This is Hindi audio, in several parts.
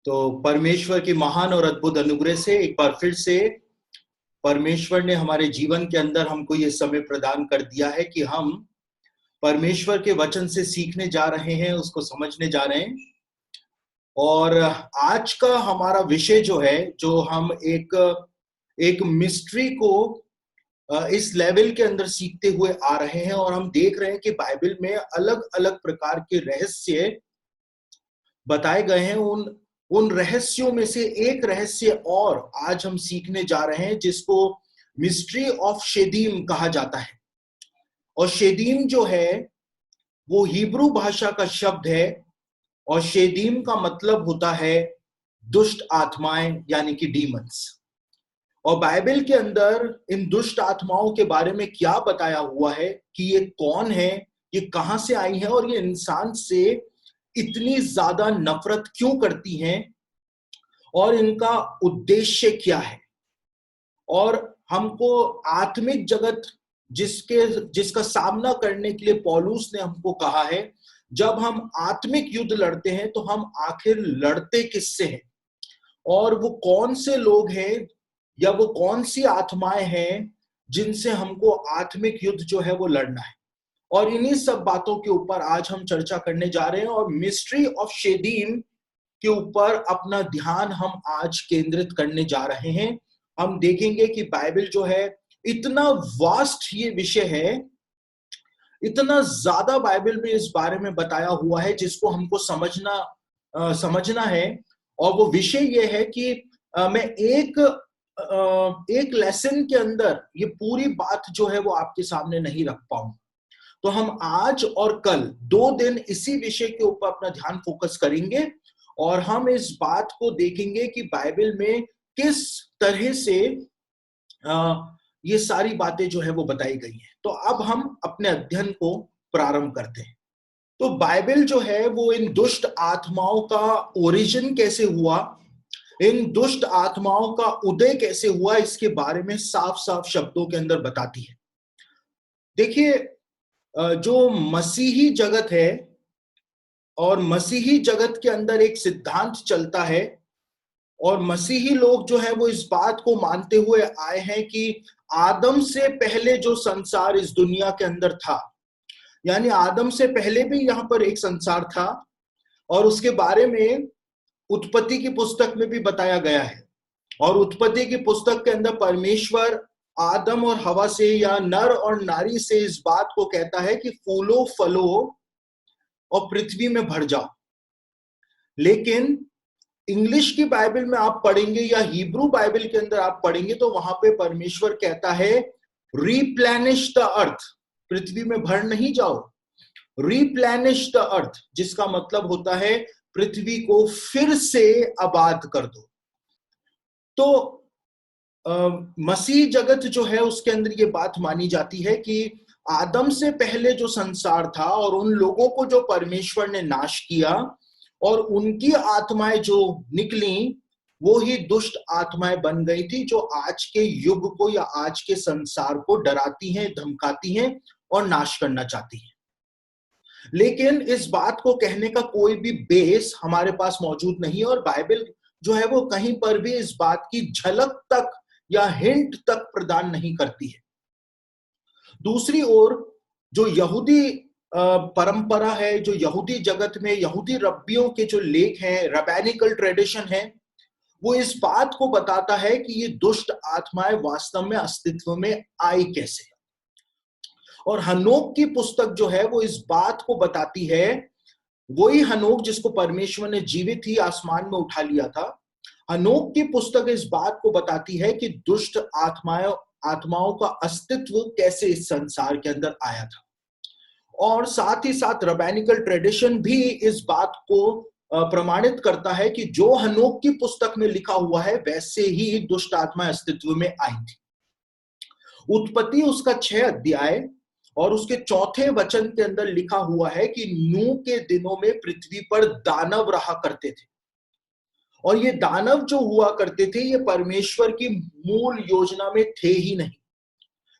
तो परमेश्वर की महान और अद्भुत अनुग्रह से एक बार फिर से परमेश्वर ने हमारे जीवन के अंदर हमको ये समय प्रदान कर दिया है कि हम परमेश्वर के वचन से सीखने जा रहे हैं, उसको समझने जा रहे हैं। और आज का हमारा विषय जो है, जो हम एक मिस्ट्री को इस लेवल के अंदर सीखते हुए आ रहे हैं, और हम देख रहे हैं कि बाइबल में अलग अलग प्रकार के रहस्य बताए गए हैं। उन रहस्यों में से एक रहस्य और आज हम सीखने जा रहे हैं, जिसको मिस्ट्री ऑफ शेदीम कहा जाता है। और शेदीम जो है वो हिब्रू भाषा का शब्द है, और शेदीम का मतलब होता है दुष्ट आत्माएं, यानी कि डीमंस। और बाइबल के अंदर इन दुष्ट आत्माओं के बारे में क्या बताया हुआ है कि ये कौन है, ये कहां से आई है, और ये इंसान से इतनी ज्यादा नफरत क्यों करती हैं, और इनका उद्देश्य क्या है। और हमको आत्मिक जगत जिसका सामना करने के लिए पौलुस ने हमको कहा है, जब हम आत्मिक युद्ध लड़ते हैं तो हम आखिर लड़ते किससे हैं, और वो कौन से लोग हैं या वो कौन सी आत्माएं हैं जिनसे हमको आत्मिक युद्ध जो है वो लड़ना है। और इन्हीं सब बातों के ऊपर आज हम चर्चा करने जा रहे हैं, और मिस्ट्री ऑफ शेदीम के ऊपर अपना ध्यान हम आज केंद्रित करने जा रहे हैं। हम देखेंगे कि बाइबल जो है इतना वास्ट ये विषय है, इतना ज्यादा बाइबल में इस बारे में बताया हुआ है जिसको हमको समझना है। और वो विषय ये है कि मैं एक लेसन के अंदर ये पूरी बात जो है वो आपके सामने नहीं रख पाऊंगा। तो हम आज और कल 2 दिन इसी विषय के ऊपर अपना ध्यान फोकस करेंगे, और हम इस बात को देखेंगे कि बाइबल में किस तरह से ये सारी बातें जो है वो बताई गई हैं। तो अब हम अपने अध्ययन को प्रारंभ करते हैं। तो बाइबल जो है वो इन दुष्ट आत्माओं का ओरिजिन कैसे हुआ, इन दुष्ट आत्माओं का उदय कैसे हुआ, इसके बारे में साफ साफ शब्दों के अंदर बताती है। देखिए, जो मसीही जगत है, और मसीही जगत के अंदर एक सिद्धांत चलता है, और मसीही लोग जो है वो इस बात को मानते हुए आए हैं कि आदम से पहले जो संसार इस दुनिया के अंदर था, यानी आदम से पहले भी यहाँ पर एक संसार था, और उसके बारे में उत्पत्ति की पुस्तक में भी बताया गया है। और उत्पत्ति की पुस्तक के अंदर परमेश्वर आदम और हवा से, या नर और नारी से, इस बात को कहता है कि फूलो फलो और पृथ्वी में भर जाओ। लेकिन इंग्लिश की बाइबल में आप पढ़ेंगे या हिब्रू बाइबल के अंदर आप पढ़ेंगे तो वहां पे परमेश्वर कहता है रिप्लेनिश द अर्थ, पृथ्वी में भर नहीं जाओ, रिप्लेनिश द अर्थ, जिसका मतलब होता है पृथ्वी को फिर से आबाद कर दो। तो मसीह जगत जो है उसके अंदर ये बात मानी जाती है कि आदम से पहले जो संसार था, और उन लोगों को जो परमेश्वर ने नाश किया, और उनकी आत्माएं जो निकली, वो ही दुष्ट आत्माएं बन गई थी, जो आज के युग को या आज के संसार को डराती हैं, धमकाती हैं और नाश करना चाहती हैं। लेकिन इस बात को कहने का कोई भी बेस हमारे पास मौजूद नहीं है, और बाइबल जो है वो कहीं पर भी इस बात की झलक तक या हिंट तक प्रदान नहीं करती है। दूसरी ओर जो यहूदी परंपरा है, जो यहूदी जगत में यहूदी रब्बियों के जो लेख हैं, रबैनिकल ट्रेडिशन है, वो इस बात को बताता है कि ये दुष्ट आत्माएं वास्तव में अस्तित्व में आई कैसे। और हनोक की पुस्तक जो है वो इस बात को बताती है, वही हनोक जिसको परमेश्वर ने जीवित ही आसमान में उठा लिया था, हनोक की पुस्तक इस बात को बताती है कि दुष्ट आत्माओं का अस्तित्व कैसे इस संसार के अंदर आया था। और साथ ही साथ रबैनिकल ट्रेडिशन भी इस बात को प्रमाणित करता है कि जो हनोक की पुस्तक में लिखा हुआ है वैसे ही दुष्ट आत्माएं अस्तित्व में आई थी। उत्पत्ति उसका 6 अध्याय और उसके 4थे वचन के अंदर लिखा हुआ है कि नूह के दिनों में पृथ्वी पर दानव रहा करते थे। और ये दानव जो हुआ करते थे, ये परमेश्वर की मूल योजना में थे ही नहीं,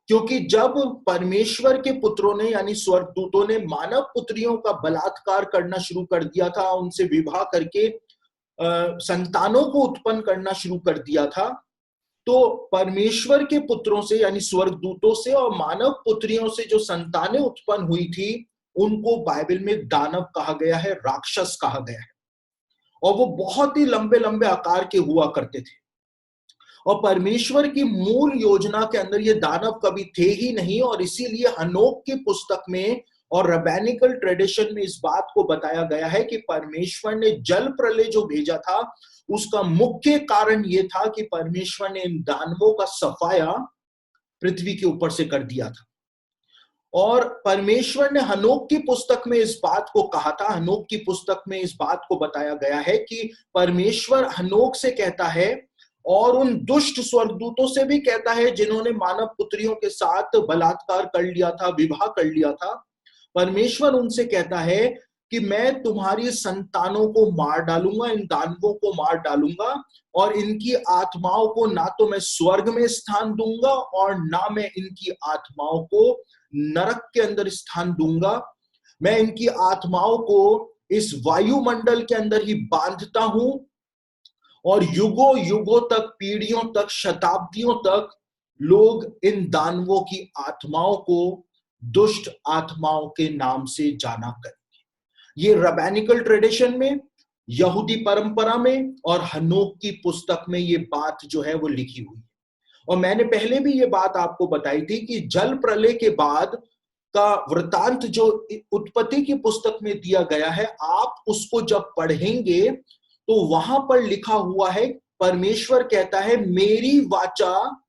क्योंकि जब परमेश्वर के पुत्रों ने यानी स्वर्गदूतों ने मानव पुत्रियों का बलात्कार करना शुरू कर दिया था, उनसे विवाह करके संतानों को उत्पन्न करना शुरू कर दिया था, तो परमेश्वर के पुत्रों से यानी स्वर्गदूतों से और मानव पुत्रियों से जो संतानें उत्पन्न हुई थी, उनको बाइबल में दानव कहा गया है, राक्षस कहा गया है। और वो बहुत ही लंबे लंबे आकार के हुआ करते थे। और परमेश्वर की मूल योजना के अंदर ये दानव कभी थे ही नहीं, और इसीलिए हनोक की पुस्तक में और रैबैनिकल ट्रेडिशन में इस बात को बताया गया है कि परमेश्वर ने जल प्रलय जो भेजा था, उसका मुख्य कारण यह था कि परमेश्वर ने इन दानवों का सफाया पृथ्वी के ऊपर से कर दिया था। और परमेश्वर ने हनोक की पुस्तक में इस बात को कहा था, हनोक की पुस्तक में इस बात को बताया गया है कि परमेश्वर हनोक से कहता है और उन दुष्ट स्वर्गदूतों से भी कहता है जिन्होंने मानव पुत्रियों के साथ बलात्कार कर लिया था, विवाह कर लिया था। परमेश्वर उनसे कहता है कि मैं तुम्हारी संतानों को मार डालूंगा, इन दानवों को मार डालूंगा, और इनकी आत्माओं को ना तो मैं स्वर्ग में स्थान दूंगा और ना मैं इनकी आत्माओं को नरक के अंदर स्थान दूंगा। मैं इनकी आत्माओं को इस वायुमंडल के अंदर ही बांधता हूं, और युगों युगों तक, पीढ़ियों तक, शताब्दियों तक लोग इन दानवों की आत्माओं को दुष्ट आत्माओं के नाम से जाना करेंगे। ये रैबैनिकल ट्रेडिशन में, यहूदी परंपरा में और हनोक की पुस्तक में ये बात जो है वो लिखी हुई है। और मैंने पहले भी ये बात आपको बताई थी कि जल प्रलय के बाद का वृतांत जो उत्पत्ति की पुस्तक में दिया गया है, आप उसको जब पढ़ेंगे तो वहां पर लिखा हुआ है, परमेश्वर कहता है मेरी वाचा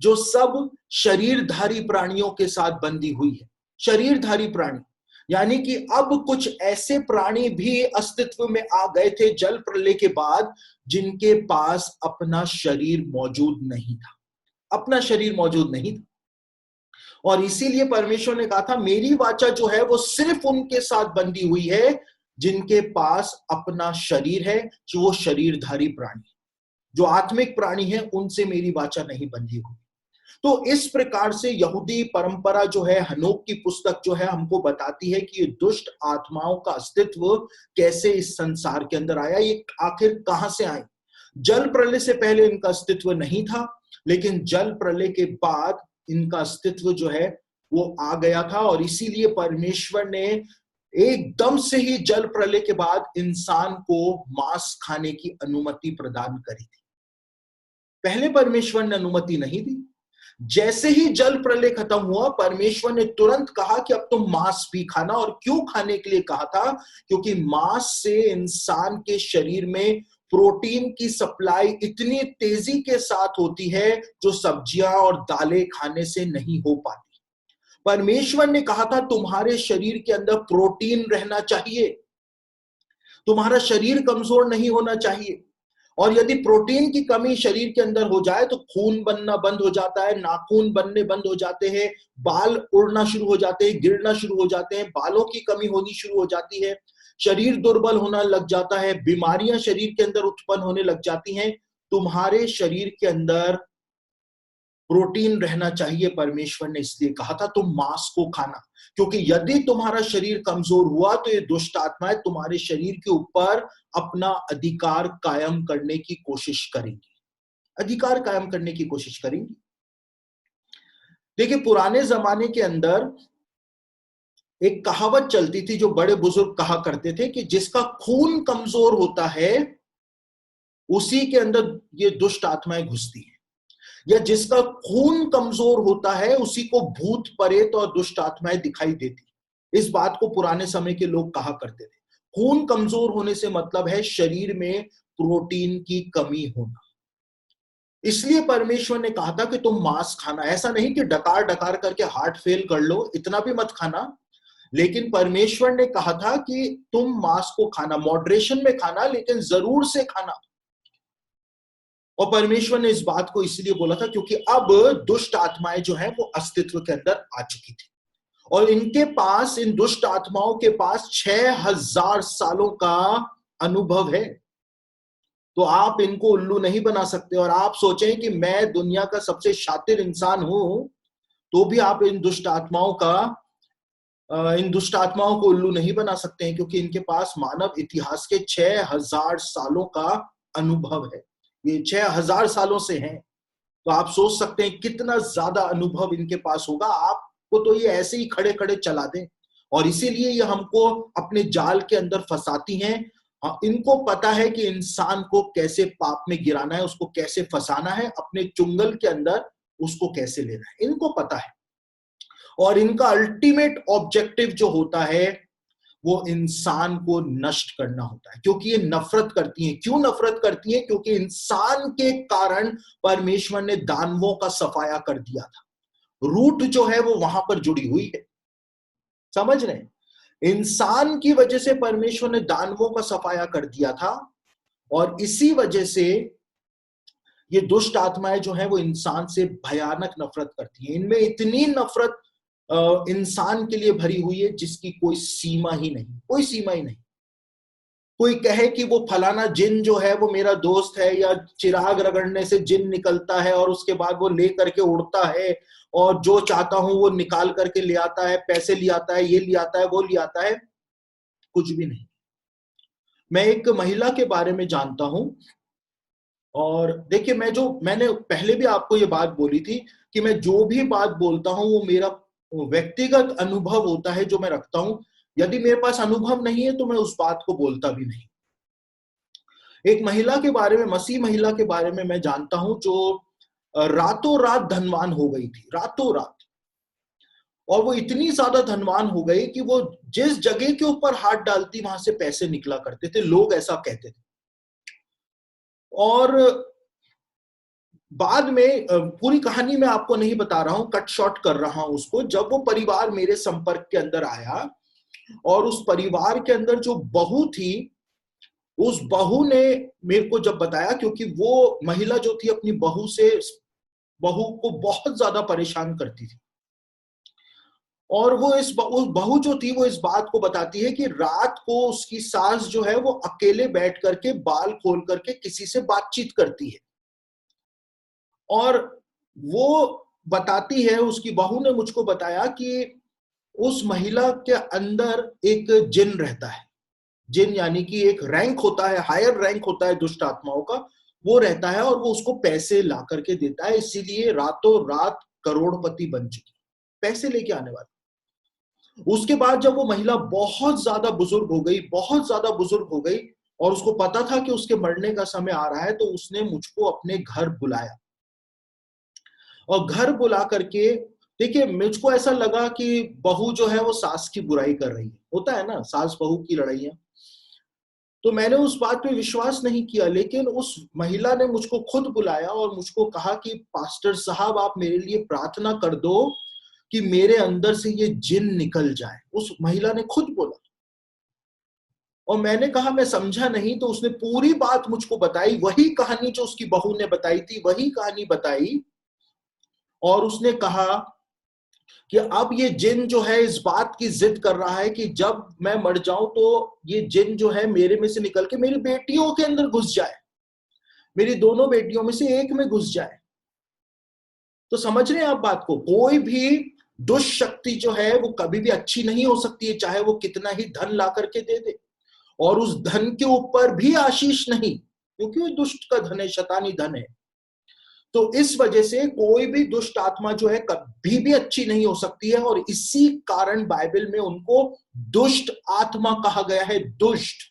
जो सब शरीरधारी प्राणियों के साथ बंधी हुई है। शरीरधारी प्राणी यानी कि अब कुछ ऐसे प्राणी भी अस्तित्व में आ गए थे जल प्रलय के बाद, जिनके पास अपना शरीर मौजूद नहीं था, अपना शरीर मौजूद नहीं था। और इसीलिए परमेश्वर ने कहा था मेरी वाचा जो है वो सिर्फ उनके साथ बंधी हुई है जिनके पास अपना शरीर है, जो वो शरीरधारी प्राणी, जो आत्मिक प्राणी है, उनसे मेरी वाचा नहीं बंधी हुई। तो इस प्रकार से यहूदी परंपरा जो है, हनोक की पुस्तक जो है, हमको बताती है कि ये दुष्ट आत्माओं का अस्तित्व कैसे इस संसार के अंदर आया, ये आखिर कहां से आए। जल प्रलय से पहले इनका अस्तित्व नहीं था, लेकिन जल प्रलय के बाद इनका अस्तित्व जो है वो आ गया था। और इसीलिए परमेश्वर ने एकदम से ही जल प्रलय के बाद इंसान को मांस खाने की अनुमति प्रदान करी थी। पहले परमेश्वर ने अनुमति नहीं दी। जैसे ही जल प्रलय खत्म हुआ, परमेश्वर ने तुरंत कहा कि अब तुम मांस भी खाना। और क्यों खाने के लिए कहा था? क्योंकि मांस से इंसान के शरीर में प्रोटीन की सप्लाई इतनी तेजी के साथ होती है जो सब्जियां और दालें खाने से नहीं हो पाती। परमेश्वर ने कहा था तुम्हारे शरीर के अंदर प्रोटीन रहना चाहिए, तुम्हारा शरीर कमजोर नहीं होना चाहिए। और यदि प्रोटीन की कमी शरीर के अंदर हो जाए तो खून बनना बंद हो जाता है, नाखून बनने बंद हो जाते हैं, बाल उड़ना शुरू हो जाते हैं, गिरना शुरू हो जाते हैं, बालों की कमी होनी शुरू हो जाती है, शरीर दुर्बल होना लग जाता है, बीमारियां शरीर के अंदर उत्पन्न होने लग जाती हैं। तुम्हारे शरीर के अंदर प्रोटीन रहना चाहिए। परमेश्वर ने इसलिए कहा था तुम मांस को खाना, क्योंकि यदि तुम्हारा शरीर कमजोर हुआ तो ये दुष्ट आत्माएं तुम्हारे शरीर के ऊपर अपना अधिकार कायम करने की कोशिश करेंगी, अधिकार कायम करने की कोशिश करेंगी। देखिए, पुराने जमाने के अंदर एक कहावत चलती थी जो बड़े बुजुर्ग कहा करते थे कि जिसका खून कमजोर होता है उसी के अंदर ये दुष्ट आत्माएं घुसती हैं, या जिसका खून कमजोर होता है उसी को भूत प्रेत और दुष्ट आत्माएं दिखाई देती। इस बात को पुराने समय के लोग कहा करते थे। खून कमजोर होने से मतलब है शरीर में प्रोटीन की कमी होना। इसलिए परमेश्वर ने कहा था कि तुम मांस खाना। ऐसा नहीं कि डकार डकार करके हार्ट फेल कर लो, इतना भी मत खाना, लेकिन परमेश्वर ने कहा था कि तुम मांस को खाना, मॉडरेशन में खाना, लेकिन जरूर से खाना। और परमेश्वर ने इस बात को इसलिए बोला था क्योंकि अब दुष्ट आत्माएं जो हैं वो अस्तित्व के अंदर आ चुकी थी, और इनके पास, इन दुष्ट आत्माओं के पास 6000 सालों का अनुभव है। तो आप इनको उल्लू नहीं बना सकते। और आप सोचें कि मैं दुनिया का सबसे शातिर इंसान हूं, तो भी आप इन दुष्ट आत्माओं का इन दुष्ट आत्माओं को उल्लू नहीं बना सकते हैं, क्योंकि इनके पास मानव इतिहास के 6000 सालों का अनुभव है। ये 6000 सालों से हैं। तो आप सोच सकते हैं कितना ज्यादा अनुभव इनके पास होगा। आपको तो ये ऐसे ही खड़े खड़े चला दें, और इसीलिए ये हमको अपने जाल के अंदर फंसाती हैं। इनको पता है कि इंसान को कैसे पाप में गिराना है, उसको कैसे फंसाना है, अपने चुंगल के अंदर उसको कैसे लेना है, इनको पता है। और इनका अल्टीमेट ऑब्जेक्टिव जो होता है वो इंसान को नष्ट करना होता है, क्योंकि ये नफरत करती हैं। क्यों नफरत करती हैं? क्योंकि इंसान के कारण परमेश्वर ने दानवों का सफाया कर दिया था। रूट जो है वो वहां पर जुड़ी हुई है, समझ रहे हैं? इंसान की वजह से परमेश्वर ने दानवों का सफाया कर दिया था, और इसी वजह से ये दुष्ट आत्माएं जो है वो इंसान से भयानक नफरत करती हैं। इनमें इतनी नफरत इंसान के लिए भरी हुई है जिसकी कोई सीमा ही नहीं, कोई सीमा ही नहीं। कोई कहे कि वो फलाना जिन जो है वो मेरा दोस्त है, या चिराग रगड़ने से जिन निकलता है और उसके बाद वो ले करके उड़ता है, और जो चाहता हूं वो निकाल करके ले आता है, पैसे ले आता है, ये ले आता है, वो ले आता है, कुछ भी नहीं। मैं एक महिला के बारे में जानता हूं, और देखिए, मैंने पहले भी आपको ये बात बोली थी कि मैं जो भी बात बोलता हूं वो मेरा व्यक्तिगत अनुभव होता है जो मैं रखता हूं। यदि मेरे पास अनुभव नहीं है तो मैं उस बात को बोलता भी नहीं। एक महिला के बारे में, मसीह महिला के बारे में मैं जानता हूं, जो रातों रात धनवान हो गई थी, रातों रात। और वो इतनी ज्यादा धनवान हो गई कि वो जिस जगह के ऊपर हाथ डालती वहां से पैसे निकला करते थे, लोग ऐसा कहते थे। और बाद में पूरी कहानी मैं आपको नहीं बता रहा हूं, कट शॉर्ट कर रहा हूं उसको। जब वो परिवार मेरे संपर्क के अंदर आया, और उस परिवार के अंदर जो बहू थी, उस बहू ने मेरे को जब बताया, क्योंकि वो महिला जो थी अपनी बहू को बहुत ज्यादा परेशान करती थी। और वो उस बहू जो थी वो इस बात को बताती है कि रात को उसकी सास जो है वो अकेले बैठ करके बाल खोल करके किसी से बातचीत करती है। और वो बताती है, उसकी बहू ने मुझको बताया कि उस महिला के अंदर एक जिन रहता है। जिन यानी कि एक रैंक होता है, हायर रैंक होता है दुष्ट आत्माओं का, वो रहता है, और वो उसको पैसे ला करके देता है। इसीलिए रातों रात करोड़पति बन चुकी, पैसे लेके आने वाली। उसके बाद जब वो महिला बहुत ज्यादा बुजुर्ग हो गई, बहुत ज्यादा बुजुर्ग हो गई, और उसको पता था कि उसके मरने का समय आ रहा है, तो उसने मुझको अपने घर बुलाया। और घर बुला करके, देखिए, मुझको ऐसा लगा कि बहू जो है वो सास की बुराई कर रही है, होता है ना सास बहू की लड़ाइयां। तो मैंने उस बात पे विश्वास नहीं किया, लेकिन उस महिला ने मुझको खुद बुलाया और मुझको कहा कि पास्टर साहब, आप मेरे लिए प्रार्थना कर दो कि मेरे अंदर से ये जिन निकल जाए। उस महिला ने खुद बोला। और मैंने कहा मैं समझा नहीं। तो उसने पूरी बात मुझको बताई, वही कहानी जो उसकी बहू ने बताई थी, वही कहानी बताई। और उसने कहा कि अब ये जिन जो है इस बात की जिद कर रहा है कि जब मैं मर जाऊं तो ये जिन जो है मेरे में से निकल के मेरी बेटियों के अंदर घुस जाए, मेरी दोनों बेटियों में से एक में घुस जाए। तो समझ रहे हैं आप बात को? कोई भी दुष्ट शक्ति जो है वो कभी भी अच्छी नहीं हो सकती है, चाहे वो कितना ही धन ला करके दे दे। और उस धन के ऊपर भी आशीष नहीं, क्योंकि वो दुष्ट का धन है, शैतानी धन है। तो इस वजह से कोई भी दुष्ट आत्मा जो है कभी भी अच्छी नहीं हो सकती है, और इसी कारण बाइबल में उनको दुष्ट आत्मा कहा गया है। दुष्ट,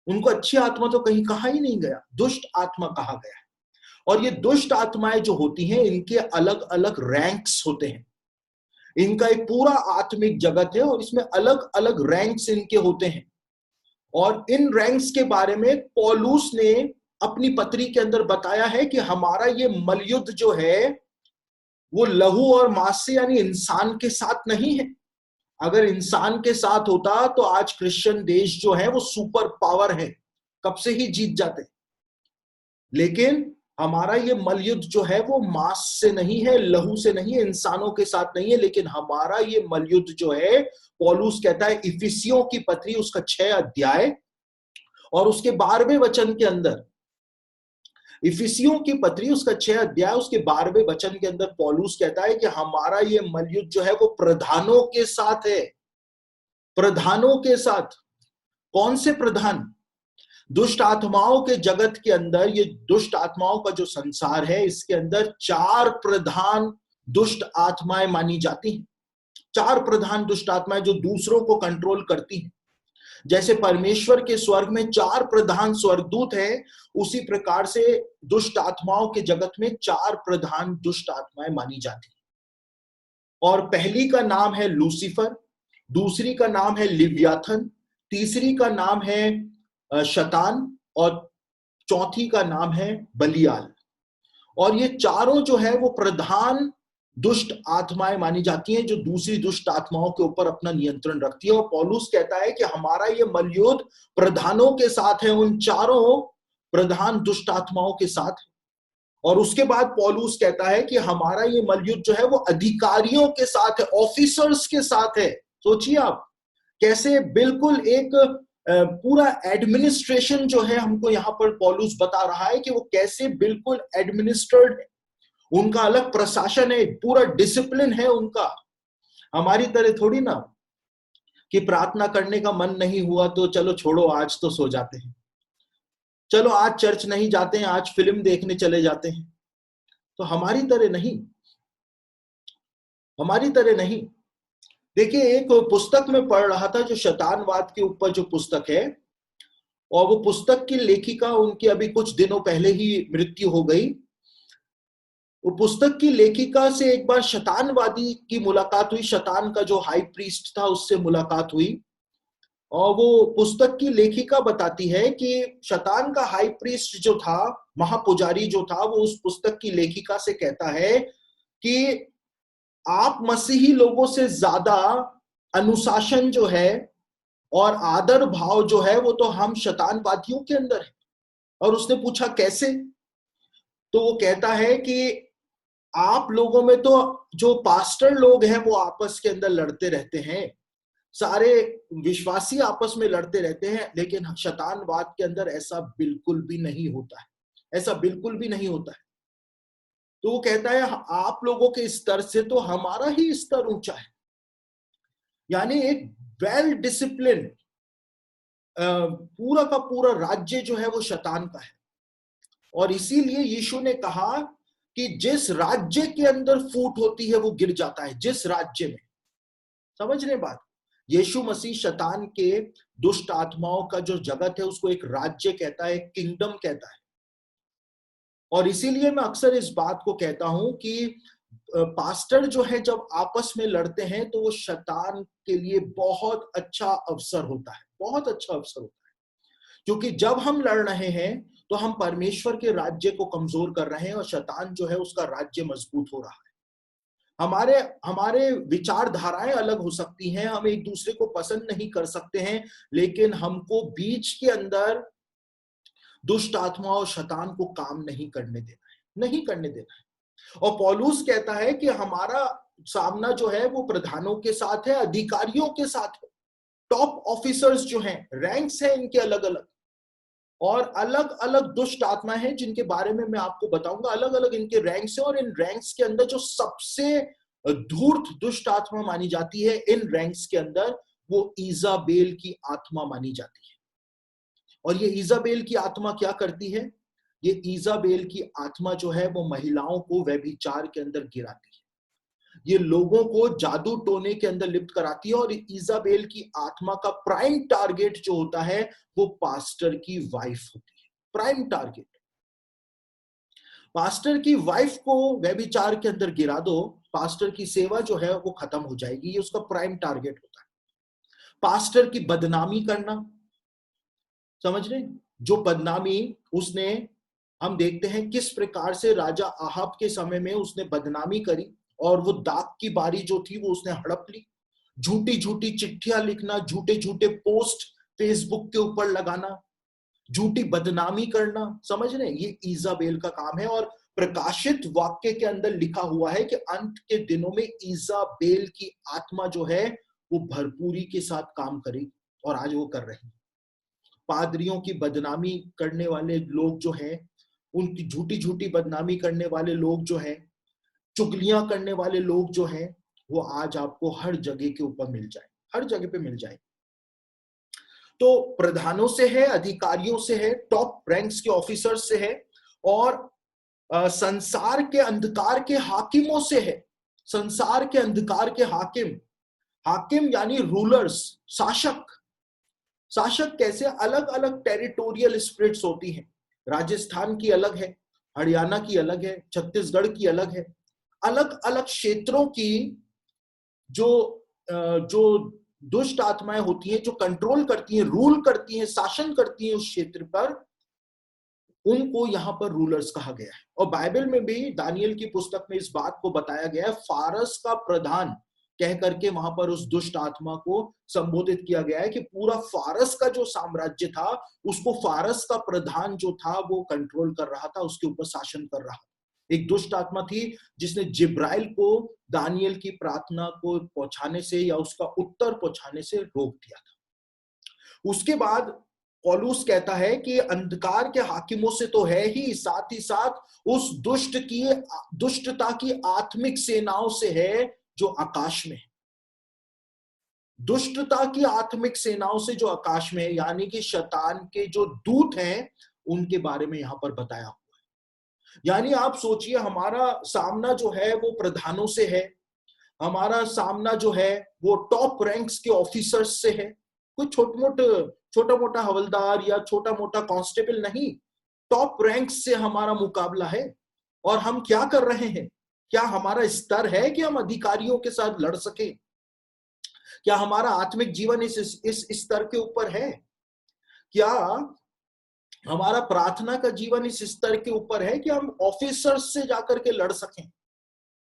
उनको अच्छी आत्मा तो कहीं कहा ही नहीं गया, दुष्ट आत्मा कहा गया है। और ये दुष्ट आत्माएं जो होती हैं, इनके अलग अलग रैंक्स होते हैं। इनका एक पूरा आत्मिक जगत है, और इसमें अलग अलग रैंक्स इनके होते हैं। और इन रैंक्स के बारे में पौलुस ने अपनी पत्री के अंदर बताया है कि हमारा ये मलयुद्ध जो है वो लहू और मांस से, यानी इंसान के साथ नहीं है। अगर इंसान के साथ होता तो आज क्रिश्चियन देश जो है वो सुपर पावर है, कब से ही जीत जाते। लेकिन हमारा ये मलयुद्ध जो है वो मांस से नहीं है, लहू से नहीं है, इंसानों के साथ नहीं है। लेकिन हमारा ये मलयुद्ध जो है, पौलुस कहता है इफिसियों की पत्री उसका 6 अध्याय और उसके 12वें वचन के अंदर, इफिसियों की पत्री उसका 6 अध्याय उसके 12वें वचन के अंदर पौलुस कहता है कि हमारा ये मलयुद्ध जो है वो प्रधानों के साथ है। प्रधानों के साथ। कौन से प्रधान? दुष्ट आत्माओं के जगत के अंदर, ये दुष्ट आत्माओं का जो संसार है, इसके अंदर 4 प्रधान दुष्ट आत्माएं मानी जाती हैं। 4 प्रधान दुष्ट आत्माएं जो दूसरों को कंट्रोल करती हैं। जैसे परमेश्वर के स्वर्ग में 4 प्रधान स्वर्गदूत हैं, उसी प्रकार से दुष्ट आत्माओं के जगत में 4 प्रधान दुष्ट आत्माएं मानी जाती हैं। और पहली का नाम है लूसीफर, दूसरी का नाम है लिव्याथन, तीसरी का नाम है शतान, और चौथी का नाम है बलियाल। और ये चारों जो है वो प्रधान दुष्ट आत्माएं मानी जाती हैं, जो दूसरी दुष्ट आत्माओं के ऊपर अपना नियंत्रण रखती है। और पौलुस कहता है कि हमारा ये मलयुद्ध प्रधानों के साथ है, उन चारों प्रधान दुष्ट आत्माओं के साथ। और उसके बाद पौलुस कहता है कि हमारा ये मलयुद्ध जो है वो अधिकारियों के साथ है, ऑफिसर्स के साथ है। सोचिए आप, कैसे बिल्कुल एक पूरा एडमिनिस्ट्रेशन जो है, हमको यहां पर पौलुस बता रहा है कि वो कैसे बिल्कुल एडमिनिस्ट्रेड है, उनका अलग प्रशासन है, पूरा डिसिप्लिन है उनका। हमारी तरह थोड़ी ना कि प्रार्थना करने का मन नहीं हुआ तो चलो छोड़ो, आज तो सो जाते हैं, चलो आज चर्च नहीं जाते हैं, आज फिल्म देखने चले जाते हैं। तो हमारी तरह नहीं, हमारी तरह नहीं। देखिए, एक पुस्तक में पढ़ रहा था जो शैतानवाद के ऊपर जो पुस्तक है, और वो पुस्तक की लेखिका, उनकी अभी कुछ दिनों पहले ही मृत्यु हो गई। वो पुस्तक की लेखिका से एक बार शैतानवादी की मुलाकात हुई, शैतान का जो हाई प्रीस्ट था उससे मुलाकात हुई। और वो पुस्तक की लेखिका बताती है कि शैतान का हाई प्रीस्ट जो था, महापुजारी जो था, वो उस पुस्तक की लेखिका से कहता है कि आप मसीही लोगों से ज्यादा अनुशासन जो है और आदर भाव जो है वो तो हम शैतानवादियों के अंदर है। और उसने पूछा कैसे? तो वो कहता है कि आप लोगों में तो जो पास्टर लोग हैं वो आपस के अंदर लड़ते रहते हैं, सारे विश्वासी आपस में लड़ते रहते हैं, लेकिन शैतानवाद के अंदर ऐसा बिल्कुल भी नहीं होता है, ऐसा बिल्कुल भी नहीं होता है। तो वो कहता है आप लोगों के स्तर से तो हमारा ही स्तर ऊंचा है। यानी एक वेल डिसिप्लिन पूरा का पूरा राज्य जो है वो शैतान का है। और इसीलिए यीशु ने कहा कि जिस राज्य के अंदर फूट होती है वो गिर जाता है। जिस राज्य में, समझ रहे बात? यीशु मसीह शैतान के दुष्ट आत्माओं का जो जगत है उसको एक राज्य कहता है, किंगडम कहता है। और इसीलिए मैं अक्सर इस बात को कहता हूं कि पास्टर जो है जब आपस में लड़ते हैं तो वो शैतान के लिए बहुत अच्छा अवसर होता है, बहुत अच्छा अवसर होता है। क्योंकि जब हम लड़ रहे हैं तो हम परमेश्वर के राज्य को कमजोर कर रहे हैं और शैतान जो है उसका राज्य मजबूत हो रहा है। हमारे हमारे विचारधाराएं अलग हो सकती हैं, हम एक दूसरे को पसंद नहीं कर सकते हैं, लेकिन हमको बीच के अंदर दुष्ट आत्मा और शैतान को काम नहीं करने देना है, नहीं करने देना है। और पौलुस कहता है कि हमारा सामना जो है वो प्रधानों के साथ है, अधिकारियों के साथ है, टॉप ऑफिसर्स जो हैं, रैंक्स हैं इनके अलग अलग, और अलग अलग दुष्ट आत्मा है जिनके बारे में मैं आपको बताऊंगा। अलग अलग इनके रैंक्स हैं, और इन रैंक्स के अंदर जो सबसे धूर्त दुष्ट आत्मा मानी जाती है, इन रैंक्स के अंदर वो ईजाबेल की आत्मा मानी जाती है। और ये ईजाबेल की आत्मा क्या करती है? ये ईजाबेल की आत्मा जो है वो महिलाओं को व्यभिचार के अंदर गिराती है, ये लोगों को जादू टोने के अंदर लिप्त कराती है। और ईजाबेल की आत्मा का प्राइम टारगेट जो होता है वो पास्टर की वाइफ होती है। प्राइम टारगेट, पास्टर की वाइफ को व्यभिचार के अंदर गिरा दो, पास्टर की सेवा जो है वो खत्म हो जाएगी, ये उसका प्राइम टारगेट होता है। पास्टर की बदनामी करना, समझ रहे? जो बदनामी उसने, हम देखते हैं किस प्रकार से राजा आहाब के समय में उसने बदनामी करी, और वो दाग की बारी जो थी वो उसने हड़प ली। झूठी झूठी चिट्ठियां लिखना, झूठे झूठे पोस्ट फेसबुक के ऊपर लगाना, झूठी बदनामी करना, समझ रहे? ये ईजाबेल का काम है। और प्रकाशित वाक्य के अंदर लिखा हुआ है कि अंत के दिनों में ईजाबेल की आत्मा जो है वो भरपूरी के साथ काम करेगी, और आज वो कर रही है। पादरियों की बदनामी करने वाले लोग जो हैं, उनकी झूठी झूठी बदनामी करने वाले लोग जो हैं, चुगलियां करने वाले लोग जो हैं, वो आज आपको हर जगह के ऊपर मिल जाए। हर जगह पे मिल जाएगी। तो प्रधानों से है, अधिकारियों से है, टॉप रैंक्स के ऑफिसर्स से है, और संसार के अंधकार के हाकिमों से है। संसार के अंधकार के हाकिम, हाकिम यानी रूलर्स, शासक। शासक कैसे? अलग अलग टेरिटोरियल स्पिरिट्स होती हैं। राजस्थान की अलग है, हरियाणा की अलग है, छत्तीसगढ़ की अलग है। अलग अलग क्षेत्रों की जो जो दुष्ट आत्माएं होती हैं, जो कंट्रोल करती हैं, रूल करती हैं, शासन करती हैं उस क्षेत्र पर, उनको यहां पर रूलर्स कहा गया है। और बाइबल में भी दानियल की पुस्तक में इस बात को बताया गया है, फारस का प्रधान कह करके वहां पर उस दुष्ट आत्मा को संबोधित किया गया है कि पूरा फारस का जो साम्राज्य था, उसको फारस का प्रधान जो था वो कंट्रोल कर रहा था, उसके ऊपर शासन कर रहा था। एक दुष्ट आत्मा थी जिसने जिब्राइल को दानियल की प्रार्थना को पहुंचाने से या उसका उत्तर पहुंचाने से रोक दिया था। उसके बाद पौलुस कहता है कि अंधकार के हाकिमों से तो है ही, साथ ही साथ उस दुष्टता की आत्मिक सेनाओं से है जो आकाश में है। दुष्टता की आत्मिक सेनाओं से जो आकाश में है, यानी कि शैतान के जो दूत हैं, उनके बारे में यहां पर बताया हुआ है। यानी आप सोचिए, हमारा सामना जो है वो प्रधानों से है, हमारा सामना जो है वो टॉप रैंक्स के ऑफिसर्स से है। कोई छोटा मोटा हवलदार या छोटा मोटा कांस्टेबल नहीं, टॉप रैंक्स से हमारा मुकाबला है। और हम क्या कर रहे हैं? क्या हमारा स्तर है कि हम अधिकारियों के साथ लड़ सके? क्या हमारा आत्मिक जीवन इस स्तर के ऊपर है? क्या हमारा प्रार्थना का जीवन इस स्तर के ऊपर है कि हम ऑफिसर्स से जाकर के लड़ सकें?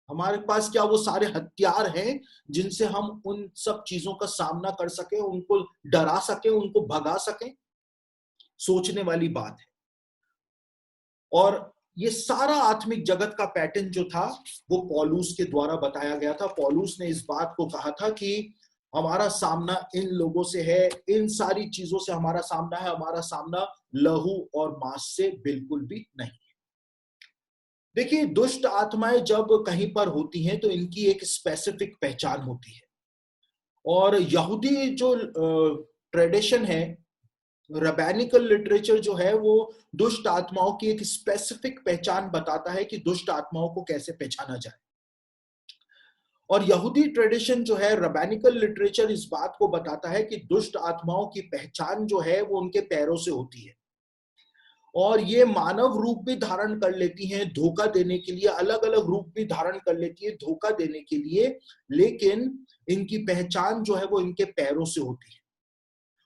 हमारे पास क्या वो सारे हथियार हैं जिनसे हम उन सब चीजों का सामना कर सके, उनको डरा सके, उनको भगा सके? सोचने वाली बात है। और ये सारा आत्मिक जगत का पैटर्न जो था वो पौलुस के द्वारा बताया गया था। पौलुस ने इस बात को कहा था कि हमारा सामना इन लोगों से है, इन सारी चीजों से हमारा सामना है। हमारा सामना लहू और मांस से बिल्कुल भी नहीं। देखिए, दुष्ट आत्माएं जब कहीं पर होती हैं तो इनकी एक स्पेसिफिक पहचान होती है। और यहूदी जो ट्रेडिशन है, रबैनिकल लिटरेचर जो है, वो दुष्ट आत्माओं की एक स्पेसिफिक पहचान बताता है कि दुष्ट आत्माओं को कैसे पहचाना जाए। और यहूदी ट्रेडिशन जो है, रबैनिकल लिटरेचर, इस बात को बताता है कि दुष्ट आत्माओं की पहचान जो है वो उनके पैरों से होती है। और ये मानव रूप भी धारण कर लेती हैं धोखा देने के लिए, अलग अलग रूप भी धारण कर लेती है धोखा देने के लिए, लेकिन इनकी पहचान जो है वो इनके पैरों से होती है।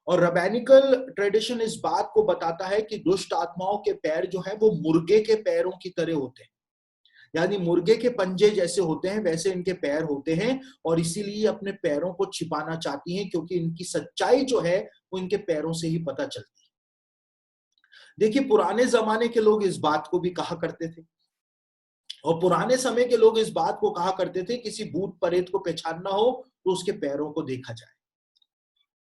और रबैनिकल ट्रेडिशन इस बात को बताता है कि दुष्ट आत्माओं के पैर जो है वो मुर्गे के पैरों की तरह होते हैं, यानी मुर्गे के पंजे जैसे होते हैं वैसे इनके पैर होते हैं। और इसीलिए अपने पैरों को छिपाना चाहती हैं, क्योंकि इनकी सच्चाई जो है वो इनके पैरों से ही पता चलती है। देखिए, पुराने जमाने के लोग इस बात को भी कहा करते थे, और पुराने समय के लोग इस बात को कहा करते थे, किसी भूत प्रेत को पहचानना हो तो उसके पैरों को देखा जाए।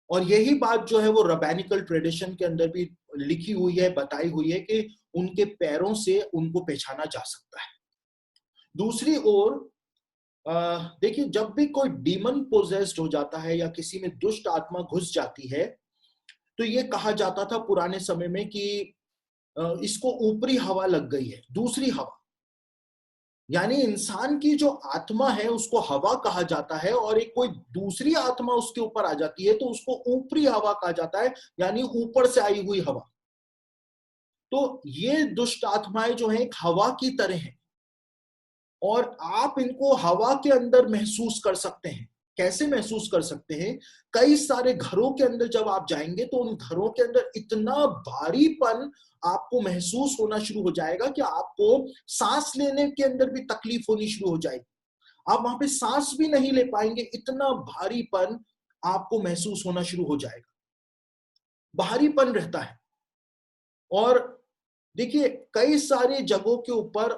और यही बात जो है वो रबैनिकल ट्रेडिशन के अंदर भी लिखी हुई है, बताई हुई है कि उनके पैरों से उनको पहचाना जा सकता है। दूसरी ओर देखिए, जब भी कोई डीमन पोजेस्ड हो जाता है या किसी में दुष्ट आत्मा घुस जाती है, तो ये कहा जाता था पुराने समय में कि इसको ऊपरी हवा लग गई है, दूसरी हवा। यानी इंसान की जो आत्मा है उसको हवा कहा जाता है, और एक कोई दूसरी आत्मा उसके ऊपर आ जाती है तो उसको ऊपरी हवा कहा जाता है, यानी ऊपर से आई हुई हवा। तो ये दुष्ट आत्माएं जो हैं एक हवा की तरह हैं, और आप इनको हवा के अंदर महसूस कर सकते हैं। कैसे महसूस कर सकते हैं? कई सारे घरों के अंदर जब आप जाएंगे तो उन घरों के अंदर इतना भारीपन आपको महसूस होना शुरू हो जाएगा कि आपको सांस लेने के अंदर भी तकलीफ होनी शुरू हो जाएगी। आप वहां पे सांस भी नहीं ले पाएंगे, इतना भारीपन आपको महसूस होना शुरू हो जाएगा। भारीपन रहता है। और देखिए, कई सारी जगहों के ऊपर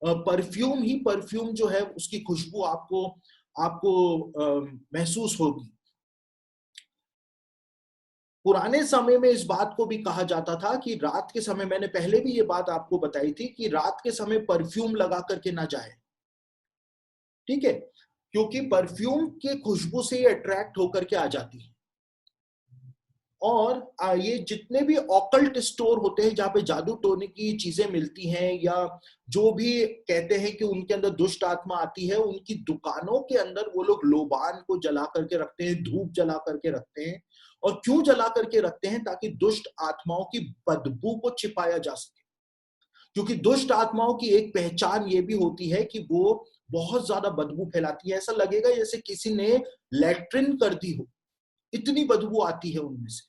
परफ्यूम ही परफ्यूम जो है उसकी खुशबू आपको आपको महसूस होगी। पुराने समय में इस बात को भी कहा जाता था कि रात के समय, मैंने पहले भी ये बात आपको बताई थी कि रात के समय परफ्यूम लगा करके ना जाए, ठीक है? क्योंकि परफ्यूम की खुशबू से ये अट्रैक्ट होकर के आ जाती है। और ये जितने भी ऑकल्ट स्टोर होते हैं जहां पे जादू टोने की चीजें मिलती हैं, या जो भी कहते हैं कि उनके अंदर दुष्ट आत्मा आती है, उनकी दुकानों के अंदर वो लोग लोबान को जला करके रखते हैं, धूप जला करके रखते हैं। और क्यों जला करके रखते हैं? ताकि दुष्ट आत्माओं की बदबू को छिपाया जा सके। क्योंकि दुष्ट आत्माओं की एक पहचान ये भी होती है कि वो बहुत ज्यादा बदबू फैलाती है। ऐसा लगेगा जैसे किसी ने लैट्रिन कर दी हो, इतनी बदबू आती है उनमें से।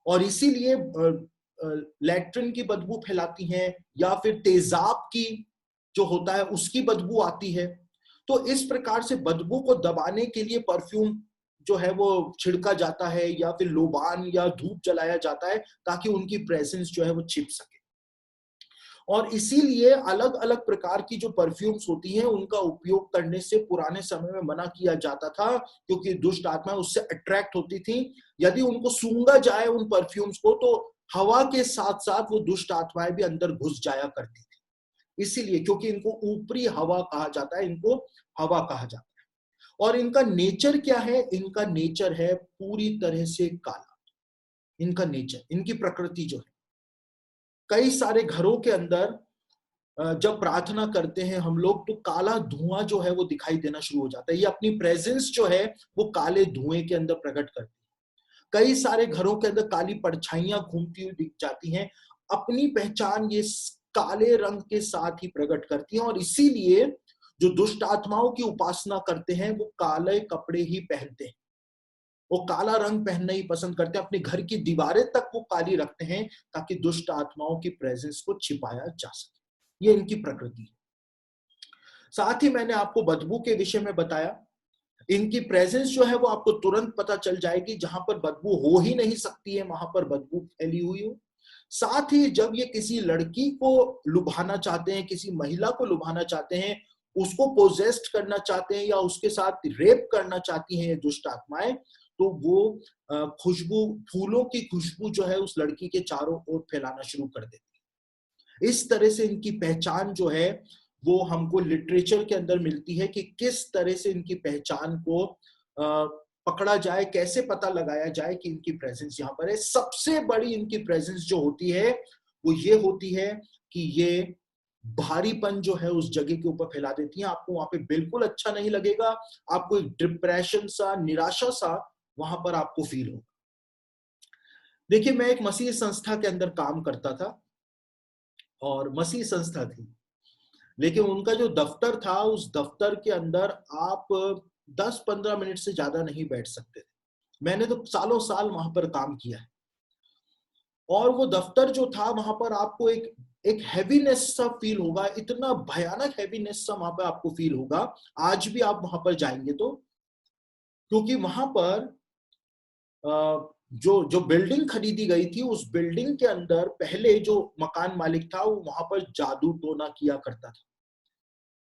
और इसीलिए लैट्रिन की बदबू फैलाती हैं, या फिर तेजाब की जो होता है उसकी बदबू आती है। तो इस प्रकार से बदबू को दबाने के लिए परफ्यूम जो है वो छिड़का जाता है, या फिर लोबान या धूप जलाया जाता है, ताकि उनकी प्रेजेंस जो है वो छिप सके। और इसीलिए अलग अलग प्रकार की जो परफ्यूम्स होती हैं उनका उपयोग करने से पुराने समय में मना किया जाता था, क्योंकि दुष्ट आत्माएं उससे अट्रैक्ट होती थी। यदि उनको सूंघा जाए उन परफ्यूम्स को, तो हवा के साथ साथ वो दुष्ट आत्माएं भी अंदर घुस जाया करती थी। इसीलिए, क्योंकि इनको ऊपरी हवा कहा जाता है, इनको हवा कहा जाता है। और इनका नेचर क्या है? इनका नेचर है पूरी तरह से काला। इनका नेचर, इनकी प्रकृति जो है, कई सारे घरों के अंदर जब प्रार्थना करते हैं हम लोग, तो काला धुआं जो है वो दिखाई देना शुरू हो जाता है। ये अपनी प्रेजेंस जो है वो काले धुएं के अंदर प्रकट करती है। कई सारे घरों के अंदर काली परछाइयां घूमती हुई दिख जाती हैं। अपनी पहचान ये काले रंग के साथ ही प्रकट करती हैं। और इसीलिए जो दुष्ट आत्माओं की उपासना करते हैं वो काले कपड़े ही पहनते हैं, वो काला रंग पहनना ही पसंद करते हैं। अपने घर की दीवारें तक वो काली रखते हैं, ताकि दुष्ट आत्माओं की प्रेजेंस को छिपाया जा सके। ये इनकी प्रकृति है। साथ ही मैंने आपको बदबू के विषय में बताया। इनकी प्रेजेंस जो है वो आपको तुरंत पता चल जाएगी। जहां पर बदबू हो ही नहीं सकती है, वहां पर बदबू फैली हुई हो। साथ ही जब ये किसी लड़की को लुभाना चाहते हैं, किसी महिला को लुभाना चाहते हैं, उसको पोजेस्ट करना चाहते हैं, या उसके साथ रेप करना चाहती हैं ये दुष्ट आत्माएं, तो वो खुशबू, फूलों की खुशबू जो है उस लड़की के चारों ओर फैलाना शुरू कर देती है। इस तरह से इनकी पहचान जो है वो हमको लिटरेचर के अंदर मिलती है, कि किस तरह से इनकी पहचान को पकड़ा जाए, कैसे पता लगाया जाए कि इनकी प्रेजेंस यहाँ पर है। सबसे बड़ी इनकी प्रेजेंस जो होती है वो ये होती है कि ये भारीपन जो है उस जगह के ऊपर फैला देती है। आपको वहां पे बिल्कुल अच्छा नहीं लगेगा। आपको एक डिप्रेशन सा, निराशा सा वहां पर आपको फील होगा। देखिए, मैं एक मसीह संस्था के अंदर काम करता था, और मसीह संस्था थी, लेकिन उनका जो दफ्तर था, उस दफ्तर के अंदर आप 10-15 मिनट से ज्यादा नहीं बैठ सकते थे। मैंने तो सालों साल वहां पर काम किया है। और वो दफ्तर जो था, वहां पर आपको एक एक हैवीनेस सा फील होगा, इतना भयानक हैवीनेस सा वहां पर आपको फील होगा। आज भी आप वहां पर जाएंगे तो, क्योंकि वहां पर जो जो बिल्डिंग खरीदी गई थी, उस बिल्डिंग के अंदर पहले जो मकान मालिक था वो वहां पर जादू टोना किया करता था।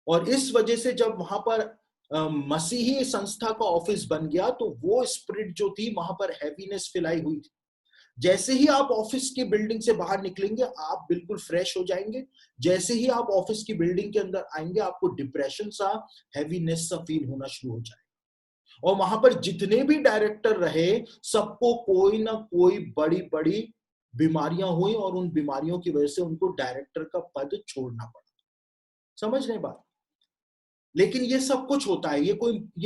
और इस वजह से जब वहां पर मसीही संस्था का ऑफिस बन गया, तो वो स्पिरिट जो थी वहां पर हैवीनेस फैलाई हुई थी। जैसे ही आप ऑफिस की बिल्डिंग से बाहर निकलेंगे, आप बिल्कुल फ्रेश हो जाएंगे। जैसे ही आप ऑफिस की बिल्डिंग के अंदर आएंगे, आपको डिप्रेशन सा, हैवीनेस सा फील होना शुरू हो जाएगा। और वहां पर जितने भी डायरेक्टर रहे, सबको कोई ना कोई बड़ी बड़ी बीमारियां हुई, और उन बीमारियों की वजह से उनको डायरेक्टर का पद छोड़ना पड़ा। समझ रहे बात? लेकिन ये सब कुछ होता है, ये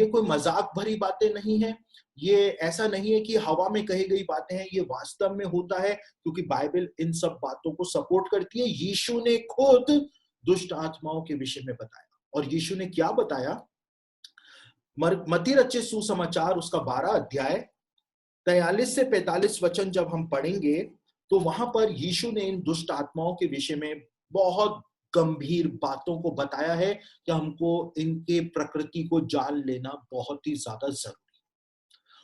कोई मजाक भरी बातें नहीं है। ये ऐसा नहीं है कि हवा में कही गई बातें हैं, ये वास्तव में होता है, क्योंकि बाइबल इन सब बातों को सपोर्ट करती है। यीशु ने खुद दुष्ट आत्माओं के विषय में बताया। और यीशु ने क्या बताया? मत्ती रचित सुसमाचार उसका 12 अध्याय 43 से 45 वचन जब हम पढ़ेंगे, तो वहां पर यीशु ने इन दुष्ट आत्माओं के विषय में बहुत गंभीर बातों को बताया है, कि हमको इनके प्रकृति को जान लेना बहुत ही ज्यादा जरूरी है।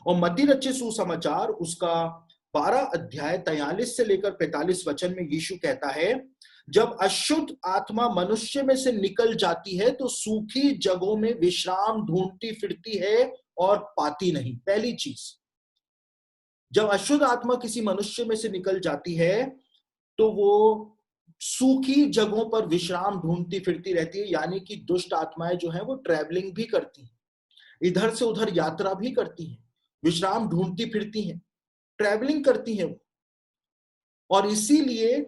और मत्ती रचित सुसमाचार उसका 12 अध्याय 43 से लेकर 45 वचन में यीशु कहता है, जब अशुद्ध आत्मा मनुष्य में से निकल जाती है, तो सूखी जगहों में विश्राम ढूंढती फिरती है और पाती नहीं। पहली चीज, जब अशुद्ध आत्मा किसी मनुष्य में से निकल जाती है, तो वो सूखी जगहों पर विश्राम ढूंढती फिरती रहती है, यानी कि दुष्ट आत्माएं जो है वो ट्रैवलिंग भी करती हैं, इधर से उधर यात्रा भी करती हैं, विश्राम ढूंढती फिरती हैं, ट्रैवलिंग करती हैं वो। और इसीलिए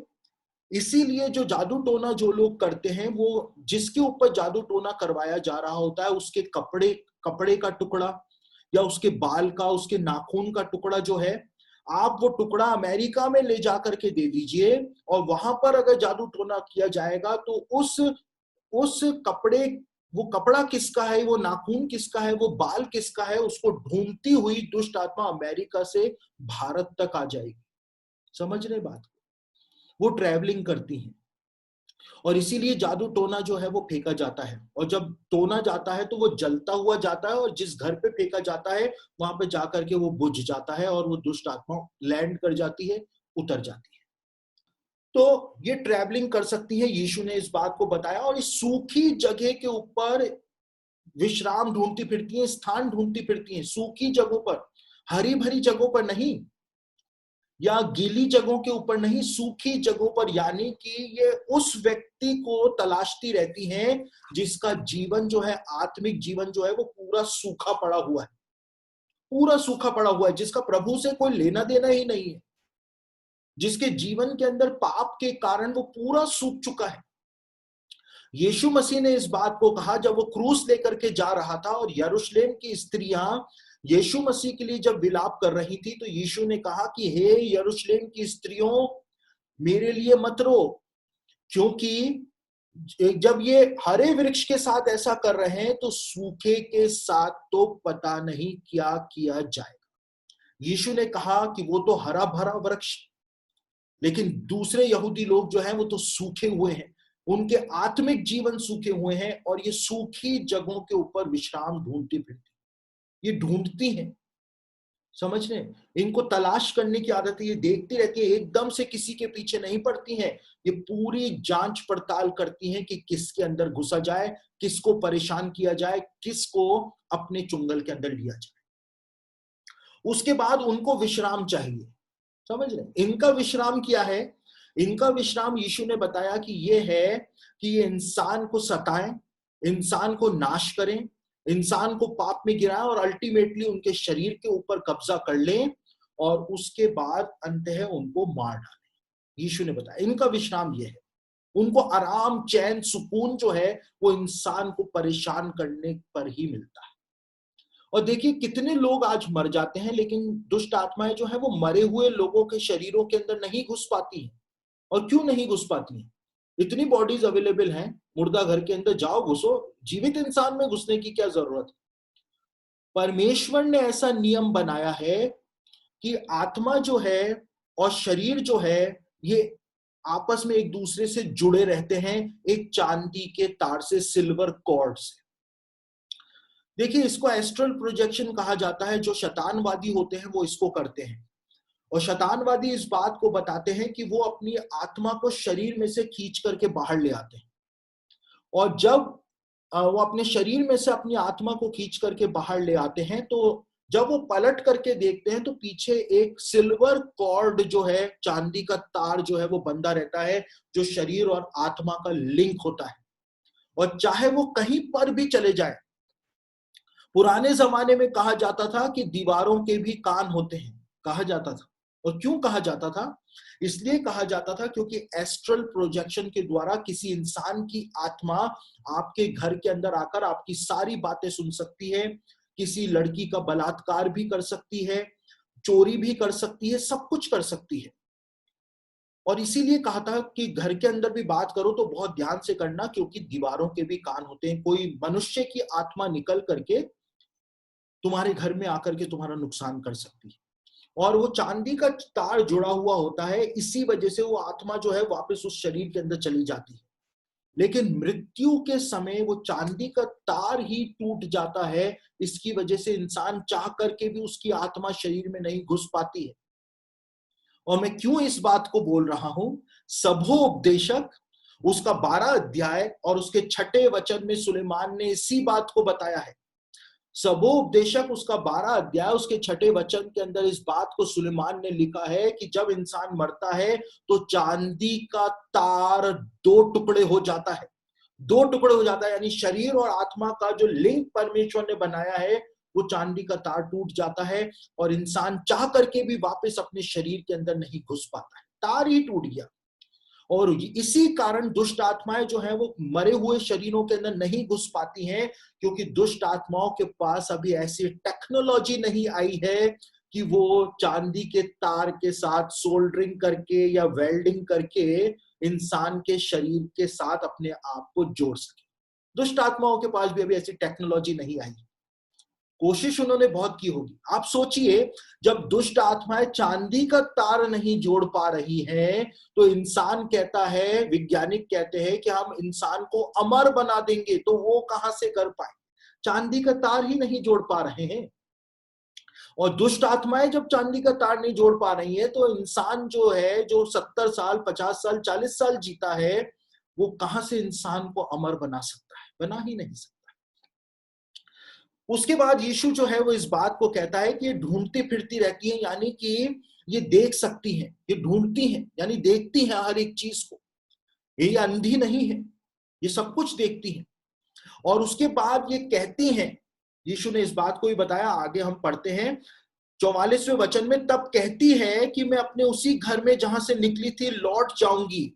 इसीलिए जो जादू टोना जो लोग करते हैं, वो जिसके ऊपर जादू टोना करवाया जा रहा होता है, उसके कपड़े कपड़े का टुकड़ा या उसके बाल का, उसके नाखून का टुकड़ा जो है, आप वो टुकड़ा अमेरिका में ले जाकर के दे दीजिए, और वहां पर अगर जादू टोना किया जाएगा तो उस कपड़े, वो कपड़ा किसका है, वो नाखून किसका है, वो बाल किसका है, उसको ढूंढती हुई दुष्ट आत्मा अमेरिका से भारत तक आ जाएगी। समझ रहे बात को? वो ट्रैवलिंग करती हैं, और इसीलिए जादू टोना जो है वो फेंका जाता है, और जब टोना जाता है तो वो जलता हुआ जाता है, और जिस घर पे फेंका जाता है वहां पे जाकर के वो बुझ जाता है, और वो दुष्ट आत्मा लैंड कर जाती है, उतर जाती है। तो ये ट्रैवलिंग कर सकती है, यीशु ने इस बात को बताया, और इस सूखी जगह के ऊपर विश्राम ढूंढती फिरती हैं, स्थान ढूंढती फिरती हैं, सूखी जगहों पर, हरी भरी जगहों पर नहीं, या गीली जगहों के ऊपर नहीं, सूखी जगहों पर, यानी कि ये उस व्यक्ति को तलाशती रहती हैं जिसका जीवन जो है, आत्मिक जीवन जो है, वो पूरा सूखा पड़ा हुआ है, पूरा सूखा पड़ा हुआ है, जिसका प्रभु से कोई लेना देना ही नहीं है, जिसके जीवन के अंदर पाप के कारण वो पूरा सूख चुका है। यीशु मसीह ने इस बात को कहा जब वो क्रूस लेकर के जा रहा था, और यरूशलेम की स्त्रियां यीशु मसीह के लिए जब विलाप कर रही थी, तो यीशु ने कहा कि हे यरूशलेम की स्त्रियों, मेरे लिए मत रो, क्योंकि जब ये हरे वृक्ष के साथ ऐसा कर रहे हैं, तो सूखे के साथ तो पता नहीं क्या किया जाएगा। यीशु ने कहा कि वो तो हरा भरा वृक्ष, लेकिन दूसरे यहूदी लोग जो हैं वो तो सूखे हुए हैं, उनके आत्मिक जीवन सूखे हुए हैं, और ये सूखी जगहों के ऊपर विश्राम ढूंढती फिरती, ये ढूंढती हैं। समझ रहे हैं? इनको तलाश करने की आदत है, ये देखती रहती है, एकदम से किसी के पीछे नहीं पड़ती हैं, ये पूरी जांच पड़ताल करती हैं कि किसके अंदर घुसा जाए, किसको परेशान किया जाए, किसको अपने चुंगल के अंदर लिया जाए। उसके बाद उनको विश्राम चाहिए। समझ रहे? इनका विश्राम क्या है? इनका विश्राम यीशु ने बताया कि ये है कि ये इंसान को सताएं, इंसान को नाश करें, इंसान को पाप में गिराएं, और अल्टीमेटली उनके शरीर के ऊपर कब्जा कर लें, और उसके बाद अंततः उनको मार डालें। यीशु ने बताया इनका विश्राम ये है। उनको आराम, चैन, सुकून जो है वो इंसान को परेशान करने पर ही मिलता है। और देखिए कितने लोग आज मर जाते हैं, लेकिन दुष्ट आत्माएं जो है वो मरे हुए लोगों के शरीरों के अंदर नहीं घुस पाती हैं। और क्यों नहीं घुस पाती हैं? इतनी बॉडीज अवेलेबल हैं, मुर्दा घर के अंदर जाओ घुसो, जीवित इंसान में घुसने की क्या जरूरत है? परमेश्वर ने ऐसा नियम बनाया है कि आत्मा जो है और शरीर जो है, ये आपस में एक दूसरे से जुड़े रहते हैं, एक चांदी के तार से, सिल्वर कॉर्ड से। देखिए इसको एस्ट्रल प्रोजेक्शन कहा जाता है। जो शैतानवादी होते हैं वो इसको करते हैं, और शैतानवादी इस बात को बताते हैं कि वो अपनी आत्मा को शरीर में से खींच करके बाहर ले आते हैं, और जब वो अपने शरीर में से अपनी आत्मा को खींच करके बाहर ले आते हैं, तो जब वो पलट करके देखते हैं तो पीछे एक सिल्वर कॉर्ड जो है, चांदी का तार जो है वो बंधा रहता है, जो शरीर और आत्मा का लिंक होता है। और चाहे वो कहीं पर भी चले जाए, पुराने जमाने में कहा जाता था कि दीवारों के भी कान होते हैं, कहा जाता था। और क्यों कहा जाता था? इसलिए कहा जाता था क्योंकि एस्ट्रल प्रोजेक्शन के द्वारा किसी इंसान की आत्मा आपके घर के अंदर आकर आपकी सारी बातें सुन सकती है, किसी लड़की का बलात्कार भी कर सकती है, चोरी भी कर सकती है, सब कुछ कर सकती है। और इसीलिए कहा था कि घर के अंदर भी बात करो तो बहुत ध्यान से करना, क्योंकि दीवारों के भी कान होते हैं। कोई मनुष्य की आत्मा निकल करके तुम्हारे घर में आकर के तुम्हारा नुकसान कर सकती है। और वो चांदी का तार जुड़ा हुआ होता है, इसी वजह से वो आत्मा जो है वापस उस शरीर के अंदर चली जाती है। लेकिन मृत्यु के समय वो चांदी का तार ही टूट जाता है, इसकी वजह से इंसान चाह करके भी उसकी आत्मा शरीर में नहीं घुस पाती है। और मैं क्यों इस बात को बोल रहा हूं? सबोपदेशक उसका 12 अध्याय और उसके 6 वचन में सुलेमान ने इसी बात को बताया है। सबोपदेशक उसका 12 अध्याय उसके 6 वचन के अंदर इस बात को सुलेमान ने लिखा है कि जब इंसान मरता है तो चांदी का तार 2 टुकड़े हो जाता है। 2 टुकड़े हो जाता है, यानी शरीर और आत्मा का जो लिंक परमेश्वर ने बनाया है वो चांदी का तार टूट जाता है और इंसान चाह करके भी वापस अपने शरीर के अंदर नहीं घुस पाता है, तार ही टूट गया। और इसी कारण दुष्ट आत्माएं जो हैं वो मरे हुए शरीरों के अंदर नहीं घुस पाती हैं, क्योंकि दुष्ट आत्माओं के पास अभी ऐसी टेक्नोलॉजी नहीं आई है कि वो चांदी के तार के साथ सोल्डरिंग करके या वेल्डिंग करके इंसान के शरीर के साथ अपने आप को जोड़ सके। दुष्ट आत्माओं के पास भी अभी ऐसी टेक्नोलॉजी नहीं आई। कोशिश उन्होंने बहुत की होगी। आप सोचिए, जब दुष्ट आत्माएं चांदी का तार नहीं जोड़ पा रही हैं, तो इंसान कहता है, वैज्ञानिक कहते हैं कि हम इंसान को अमर बना देंगे, तो वो कहां से कर पाए? चांदी का तार ही नहीं जोड़ पा रहे हैं। और दुष्ट आत्माएं जब चांदी का तार नहीं जोड़ पा रही है, तो इंसान जो है, जो 70 साल 50 साल 40 साल जीता है, वो कहां से इंसान को अमर बना सकता है? बना ही नहीं सकता। उसके बाद यीशु जो है वो इस बात को कहता है कि ये ढूंढती फिरती रहती है, यानी कि ये देख सकती हैं, ये ढूंढती हैं, यानी देखती हैं हर एक चीज को। ये अंधी नहीं है, ये सब कुछ देखती हैं। और उसके बाद ये कहती हैं, यीशु ने इस बात को ही बताया, आगे हम पढ़ते हैं 44वें वचन में, तब कहती है कि मैं अपने उसी घर में जहां से निकली थी लौट जाऊंगी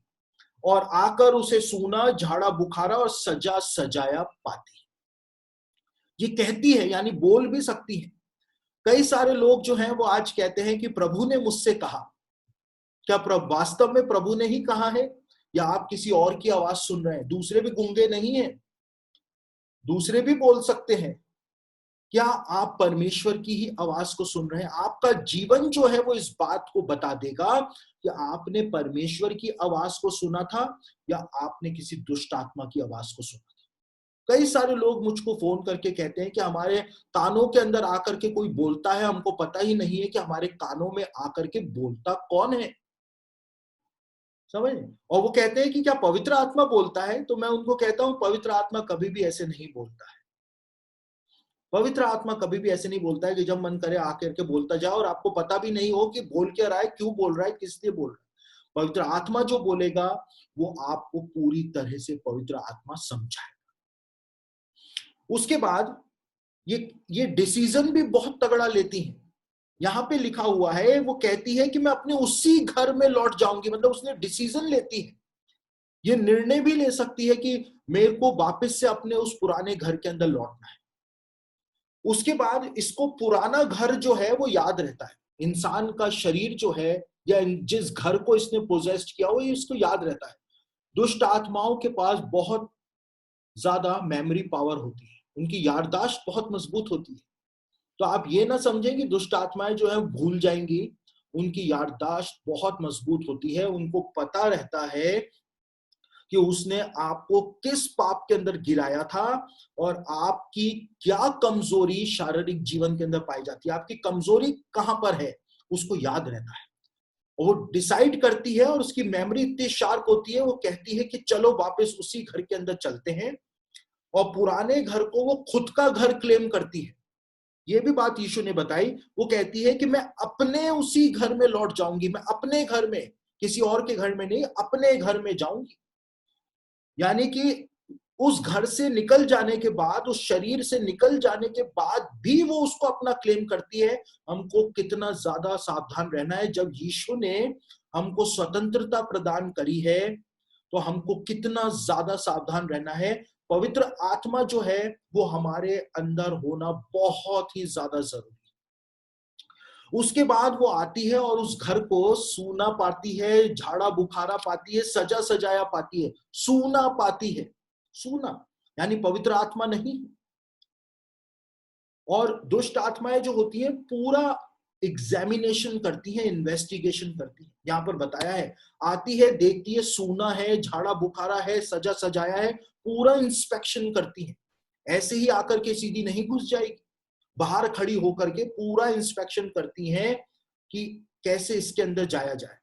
और आकर उसे सूना, झाड़ा बुखारा और सजा सजाया पाती। ये कहती है, यानी बोल भी सकती है। कई सारे लोग जो हैं वो आज कहते हैं कि प्रभु ने मुझसे कहा। क्या वास्तव में प्रभु ने ही कहा है, या आप किसी और की आवाज सुन रहे हैं? दूसरे भी गूंगे नहीं हैं, दूसरे भी बोल सकते हैं। क्या आप परमेश्वर की ही आवाज को सुन रहे हैं? आपका जीवन जो है वो इस बात को बता देगा कि आपने परमेश्वर की आवाज को सुना था या आपने किसी दुष्ट आत्मा की आवाज को सुना। कई सारे लोग मुझको फोन करके कहते हैं कि हमारे कानों के अंदर आकर के कोई बोलता है, हमको पता ही नहीं है कि हमारे कानों में आकर के बोलता कौन है। समझ? और वो कहते हैं कि क्या पवित्र आत्मा बोलता है? तो मैं उनको कहता हूं, पवित्र आत्मा कभी भी ऐसे नहीं बोलता है। पवित्र आत्मा कभी भी ऐसे नहीं बोलता है कि जब मन करे आकर के बोलता जाए और आपको पता भी नहीं हो कि बोल क्या रहा है, क्यों बोल रहा है, किस लिए बोल रहा है। पवित्र आत्मा जो बोलेगा वो आपको पूरी तरह से पवित्र आत्मा समझाए। उसके बाद ये डिसीजन भी बहुत तगड़ा लेती है। यहां पे लिखा हुआ है, वो कहती है कि मैं अपने उसी घर में लौट जाऊंगी, मतलब उसने डिसीजन लेती है। ये निर्णय भी ले सकती है कि मेरे को वापस से अपने उस पुराने घर के अंदर लौटना है। उसके बाद इसको पुराना घर जो है वो याद रहता है। इंसान का शरीर जो है या जिस घर को इसने पोजेस्ट किया हो, ये इसको याद रहता है। दुष्ट आत्माओं के पास बहुत ज्यादा मेमोरी पावर होती है, उनकी याददाश्त बहुत मजबूत होती है। तो आप ये ना समझें कि दुष्ट आत्माएं जो है भूल जाएंगी। उनकी याददाश्त बहुत मजबूत होती है, उनको पता रहता है कि उसने आपको किस पाप के अंदर गिराया था और आपकी क्या कमजोरी शारीरिक जीवन के अंदर पाई जाती है, आपकी कमजोरी कहां पर है, उसको याद रहता है। और वो डिसाइड करती है, और उसकी मेमोरी इतनी शार्प होती है, वो कहती है कि चलो वापस उसी घर के अंदर चलते हैं। और पुराने घर को वो खुद का घर क्लेम करती है। ये भी बात यीशु ने बताई। वो कहती है कि मैं अपने उसी घर में लौट जाऊंगी, मैं अपने घर में, किसी और के घर में नहीं, अपने घर में जाऊंगी। यानी कि उस घर से निकल जाने के बाद, उस शरीर से निकल जाने के बाद भी वो उसको अपना क्लेम करती है। हमको कितना ज्यादा सावधान रहना है। जब यीशु ने हमको स्वतंत्रता प्रदान करी है, तो हमको कितना ज्यादा सावधान रहना है। पवित्र आत्मा जो है वो हमारे अंदर होना बहुत ही ज्यादा जरूरी है। उसके बाद वो आती है और उस घर को सूना पाती है, झाड़ा बुखारा पाती है, सजा सजाया पाती है, सूना पाती है। सूना यानी पवित्र आत्मा नहीं। और दुष्ट आत्माएं जो होती है पूरा एग्जामिनेशन करती है, इन्वेस्टिगेशन करती है। यहां पर बताया है, आती है, देखती है, सूना है, झाड़ा बुखारा है, सजा सजाया है, पूरा इंस्पेक्शन करती है। ऐसे ही आकर के सीधी नहीं घुस जाएगी, बाहर खड़ी होकर के पूरा इंस्पेक्शन करती हैं कि कैसे इसके अंदर जाया जाए।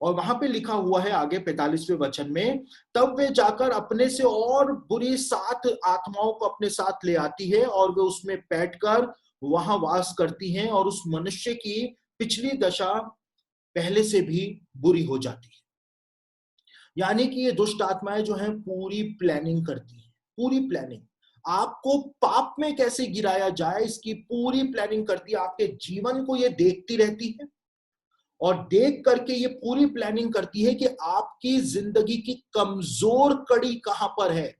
और वहां पे लिखा हुआ है आगे 45वें वचन में, तब वे जाकर अपने से और बुरी 7 आत्माओं को अपने साथ ले आती है और वे उसमें बैठकर वहां वास करती हैं और उस मनुष्य की पिछली दशा पहले से भी बुरी हो जाती है। यानी कि ये दुष्ट आत्माएं जो हैं पूरी प्लानिंग करती हैं, पूरी प्लानिंग, आपको पाप में कैसे गिराया जाए इसकी पूरी प्लानिंग करती है। आपके जीवन को ये देखती रहती है और देख करके ये पूरी प्लानिंग करती है कि आपकी जिंदगी की कमजोर कड़ी कहां पर है,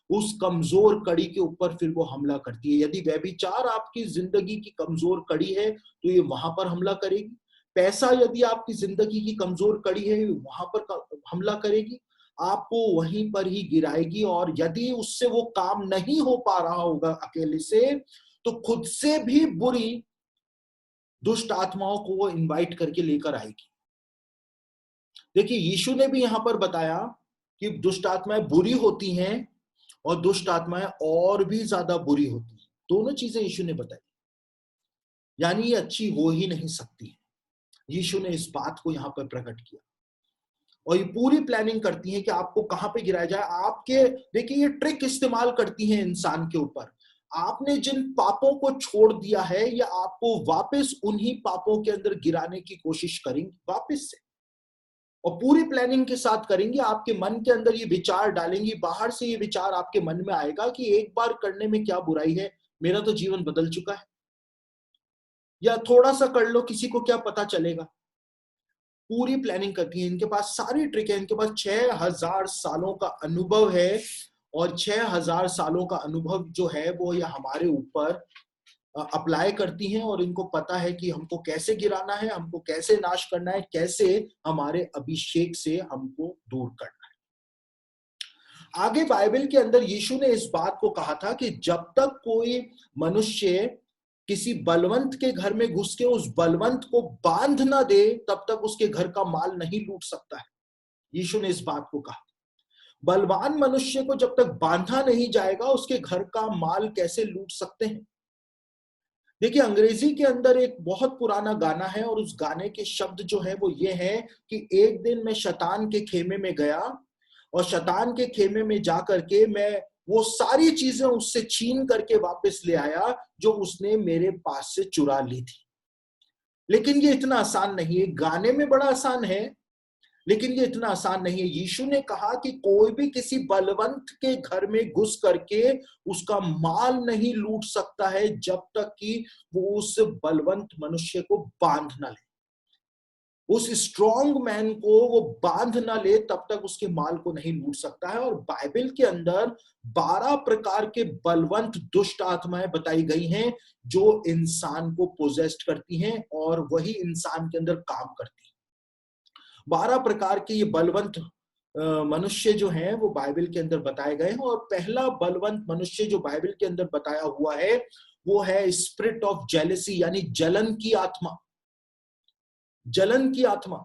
उस कमजोर कड़ी के ऊपर फिर वो हमला करती है। यदि व्यभिचार आपकी जिंदगी की कमजोर कड़ी है तो ये वहां पर हमला करेगी। पैसा यदि आपकी जिंदगी की कमजोर कड़ी है, वहां पर हमला करेगी, आपको वहीं पर ही गिराएगी। और यदि उससे वो काम नहीं हो पा रहा होगा अकेले से, तो खुद से भी बुरी दुष्ट आत्माओं को वो इनवाइट करके लेकर आएगी। देखिए, यीशु ने भी यहां पर बताया कि दुष्ट आत्माएं बुरी होती हैं और दुष्ट आत्माएं और भी ज्यादा बुरी होती हैं। दोनों चीजें यीशु ने बताई, यानी ये अच्छी हो ही नहीं सकती। यीशु ने इस बात को यहां पर प्रकट किया और ये पूरी प्लानिंग करती हैं कि आपको कहां पे गिराया जाए। आपके, देखिए, ये ट्रिक इस्तेमाल करती हैं इंसान के ऊपर। आपने जिन पापों को छोड़ दिया है, ये आपको वापस उन्हीं पापों के अंदर गिराने की कोशिश करेंगे वापस से, और पूरी प्लानिंग के साथ करेंगे। आपके मन के अंदर ये विचार डालेंगी, बाहर से ये विचार आपके मन में आएगा कि एक बार करने में क्या बुराई है, मेरा तो जीवन बदल चुका है, या थोड़ा सा कर लो, किसी को क्या पता चलेगा। पूरी प्लानिंग करती है, इनके पास सारी ट्रिक है, इनके पास 6000 सालों का अनुभव है और 6000 सालों का अनुभव जो है वो ये हमारे ऊपर अप्लाई करती हैं और इनको पता है कि हमको कैसे गिराना है, हमको कैसे नाश करना है, कैसे हमारे अभिषेक से हमको दूर करना है। आगे बाइबल के अंदर यीशु ने इस बात को कहा था कि जब तक कोई मनुष्य किसी बलवंत के घर में घुस के उस बलवंत को बांध ना दे, तब तक उसके घर का माल नहीं लूट सकता है। यीशु ने इस बात को कहा, बलवान मनुष्य को जब तक बांधा नहीं जाएगा उसके घर का माल कैसे लूट सकते हैं। देखिए, अंग्रेजी के अंदर एक बहुत पुराना गाना है और उस गाने के शब्द जो है वो ये है कि एक दिन मैं शैतान के खेमे में गया और शैतान के खेमे में जा करके मैं वो सारी चीजें उससे छीन करके वापस ले आया जो उसने मेरे पास से चुरा ली थी। लेकिन ये इतना आसान नहीं है। गाने में बड़ा आसान है, लेकिन ये इतना आसान नहीं है। यीशु ने कहा कि कोई भी किसी बलवंत के घर में घुस करके उसका माल नहीं लूट सकता है जब तक कि वो उस बलवंत मनुष्य को बांध ना ले, उस स्ट्रॉन्ग मैन को वो बांध ना ले, तब तक उसके माल को नहीं लूट सकता है। और बाइबल के अंदर 12 प्रकार के बलवंत दुष्ट आत्माएं बताई गई हैं जो इंसान को पोजेस्ट करती हैं और वही इंसान के अंदर काम करती हैं। 12 प्रकार के ये बलवंत मनुष्य जो हैं वो बाइबल के अंदर बताए गए हैं। और पहला बलवंत मनुष्य जो बाइबल के अंदर बताया हुआ है वो है स्पिरिट ऑफ जेलसी, यानी जलन की आत्मा। जलन की आत्मा,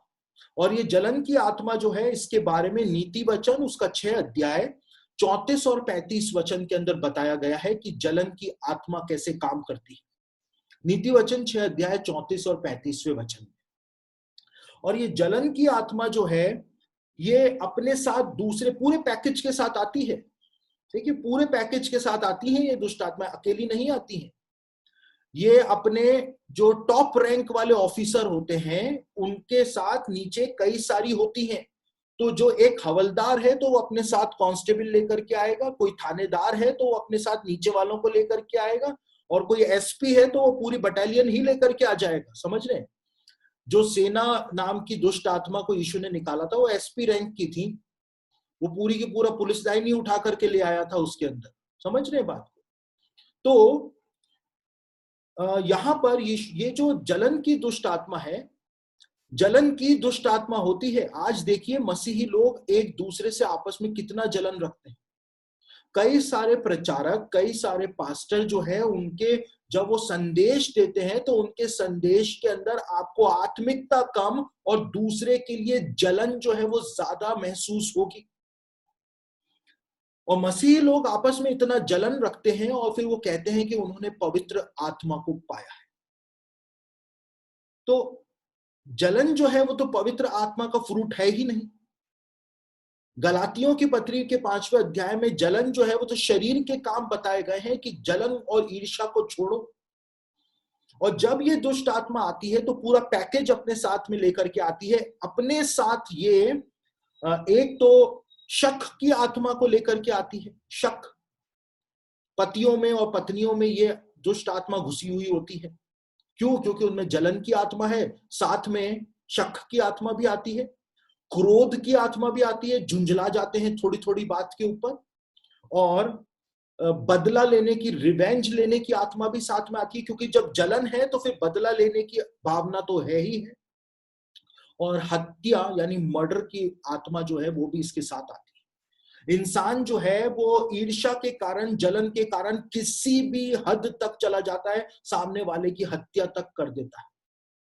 और ये जलन की आत्मा जो है इसके बारे में नीति वचन उसका 6 अध्याय 34 और 35 वचन के अंदर बताया गया है कि जलन की आत्मा कैसे काम करती है। नीति वचन 6 अध्याय 34 और 35वें वचन। और ये जलन की आत्मा जो है ये अपने साथ दूसरे पूरे पैकेज के साथ आती है। देखिए, पूरे पैकेज के साथ आती है। ये दुष्ट आत्मा अकेली नहीं आती है, ये अपने जो टॉप रैंक वाले ऑफिसर होते हैं उनके साथ नीचे कई सारी होती हैं। तो जो एक हवलदार है तो वो अपने साथ कांस्टेबल लेकर के आएगा, कोई थानेदार है तो वो अपने साथ नीचे वालों को लेकर के आएगा, और कोई एसपी है तो वो पूरी बटालियन ही लेकर के आ जाएगा। समझ रहे हैं? जो सेना नाम की दुष्ट आत्मा को यीशु ने निकाला था वो एसपी रैंक की थी, वो पूरी की पूरा पुलिस लाइन ही उठा करके ले आया था उसके अंदर। समझ रहे हैं बात को? तो यहां पर ये जो जलन की दुष्ट आत्मा है, जलन की दुष्ट आत्मा होती है। आज देखिए, मसीही लोग एक दूसरे से आपस में कितना जलन रखते हैं। कई सारे प्रचारक, कई सारे पास्टर जो है उनके जब वो संदेश देते हैं तो उनके संदेश के अंदर आपको आत्मिकता कम और दूसरे के लिए जलन जो है वो ज्यादा महसूस होगी। और मसीही लोग आपस में इतना जलन रखते हैं और फिर वो कहते हैं कि उन्होंने पवित्र आत्मा को पाया है। तो जलन जो है वो तो पवित्र आत्मा का फ्रूट है ही नहीं। गलातियों की पत्री के 5वें अध्याय में जलन जो है वो तो शरीर के काम बताए गए हैं कि जलन और ईर्ष्या को छोड़ो। और जब ये दुष्ट आत्मा आती है तो पूरा पैकेज अपने साथ में लेकर के आती है। अपने साथ ये एक तो शक की आत्मा को लेकर के आती है। शक, पतियों में और पत्नियों में ये दुष्ट आत्मा घुसी हुई होती है। क्यों? क्योंकि उनमें जलन की आत्मा है, साथ में शक की आत्मा भी आती है, क्रोध की आत्मा भी आती है, झुंझला जाते हैं थोड़ी थोड़ी बात के ऊपर, और बदला लेने की, रिवेंज लेने की आत्मा भी साथ में आती है। क्योंकि जब जलन है तो फिर बदला लेने की भावना तो है ही है, और हत्या यानी मर्डर की आत्मा जो है वो भी इसके साथ आती है। इंसान जो है वो ईर्ष्या के कारण, जलन के कारण किसी भी हद तक चला जाता है, सामने वाले की हत्या तक कर देता है।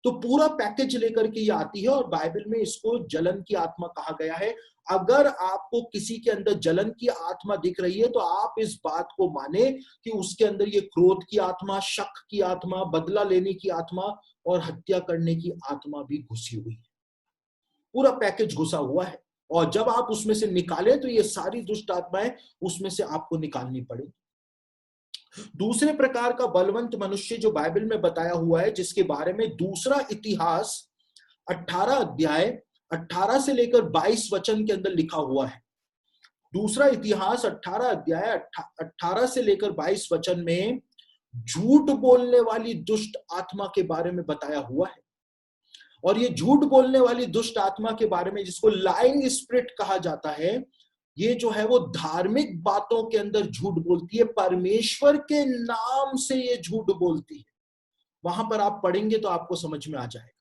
तो पूरा पैकेज लेकर के ये आती है, और बाइबल में इसको जलन की आत्मा कहा गया है। अगर आपको किसी के अंदर जलन की आत्मा दिख रही है तो आप इस बात को माने कि उसके अंदर ये क्रोध की आत्मा, शक की आत्मा, बदला लेने की आत्मा और हत्या करने की आत्मा भी घुसी हुई है। पूरा पैकेज घुसा हुआ है, और जब आप उसमें से निकाले तो ये सारी दुष्ट आत्माएं उसमें से आपको निकालनी पड़ेगी। दूसरे प्रकार का बलवंत मनुष्य जो बाइबल में बताया हुआ है, जिसके बारे में दूसरा इतिहास 18 अध्याय 18 से लेकर 22 वचन के अंदर लिखा हुआ है। दूसरा इतिहास 18 अध्याय 18 से लेकर 22 वचन में झूठ बोलने वाली दुष्ट आत्मा के बारे में बताया हुआ है। और ये झूठ बोलने वाली दुष्ट आत्मा के बारे में, जिसको लाइंग स्पिरिट कहा जाता है, ये जो है वो धार्मिक बातों के अंदर झूठ बोलती है, परमेश्वर के नाम से ये झूठ बोलती है। वहां पर आप पढ़ेंगे तो आपको समझ में आ जाएगा।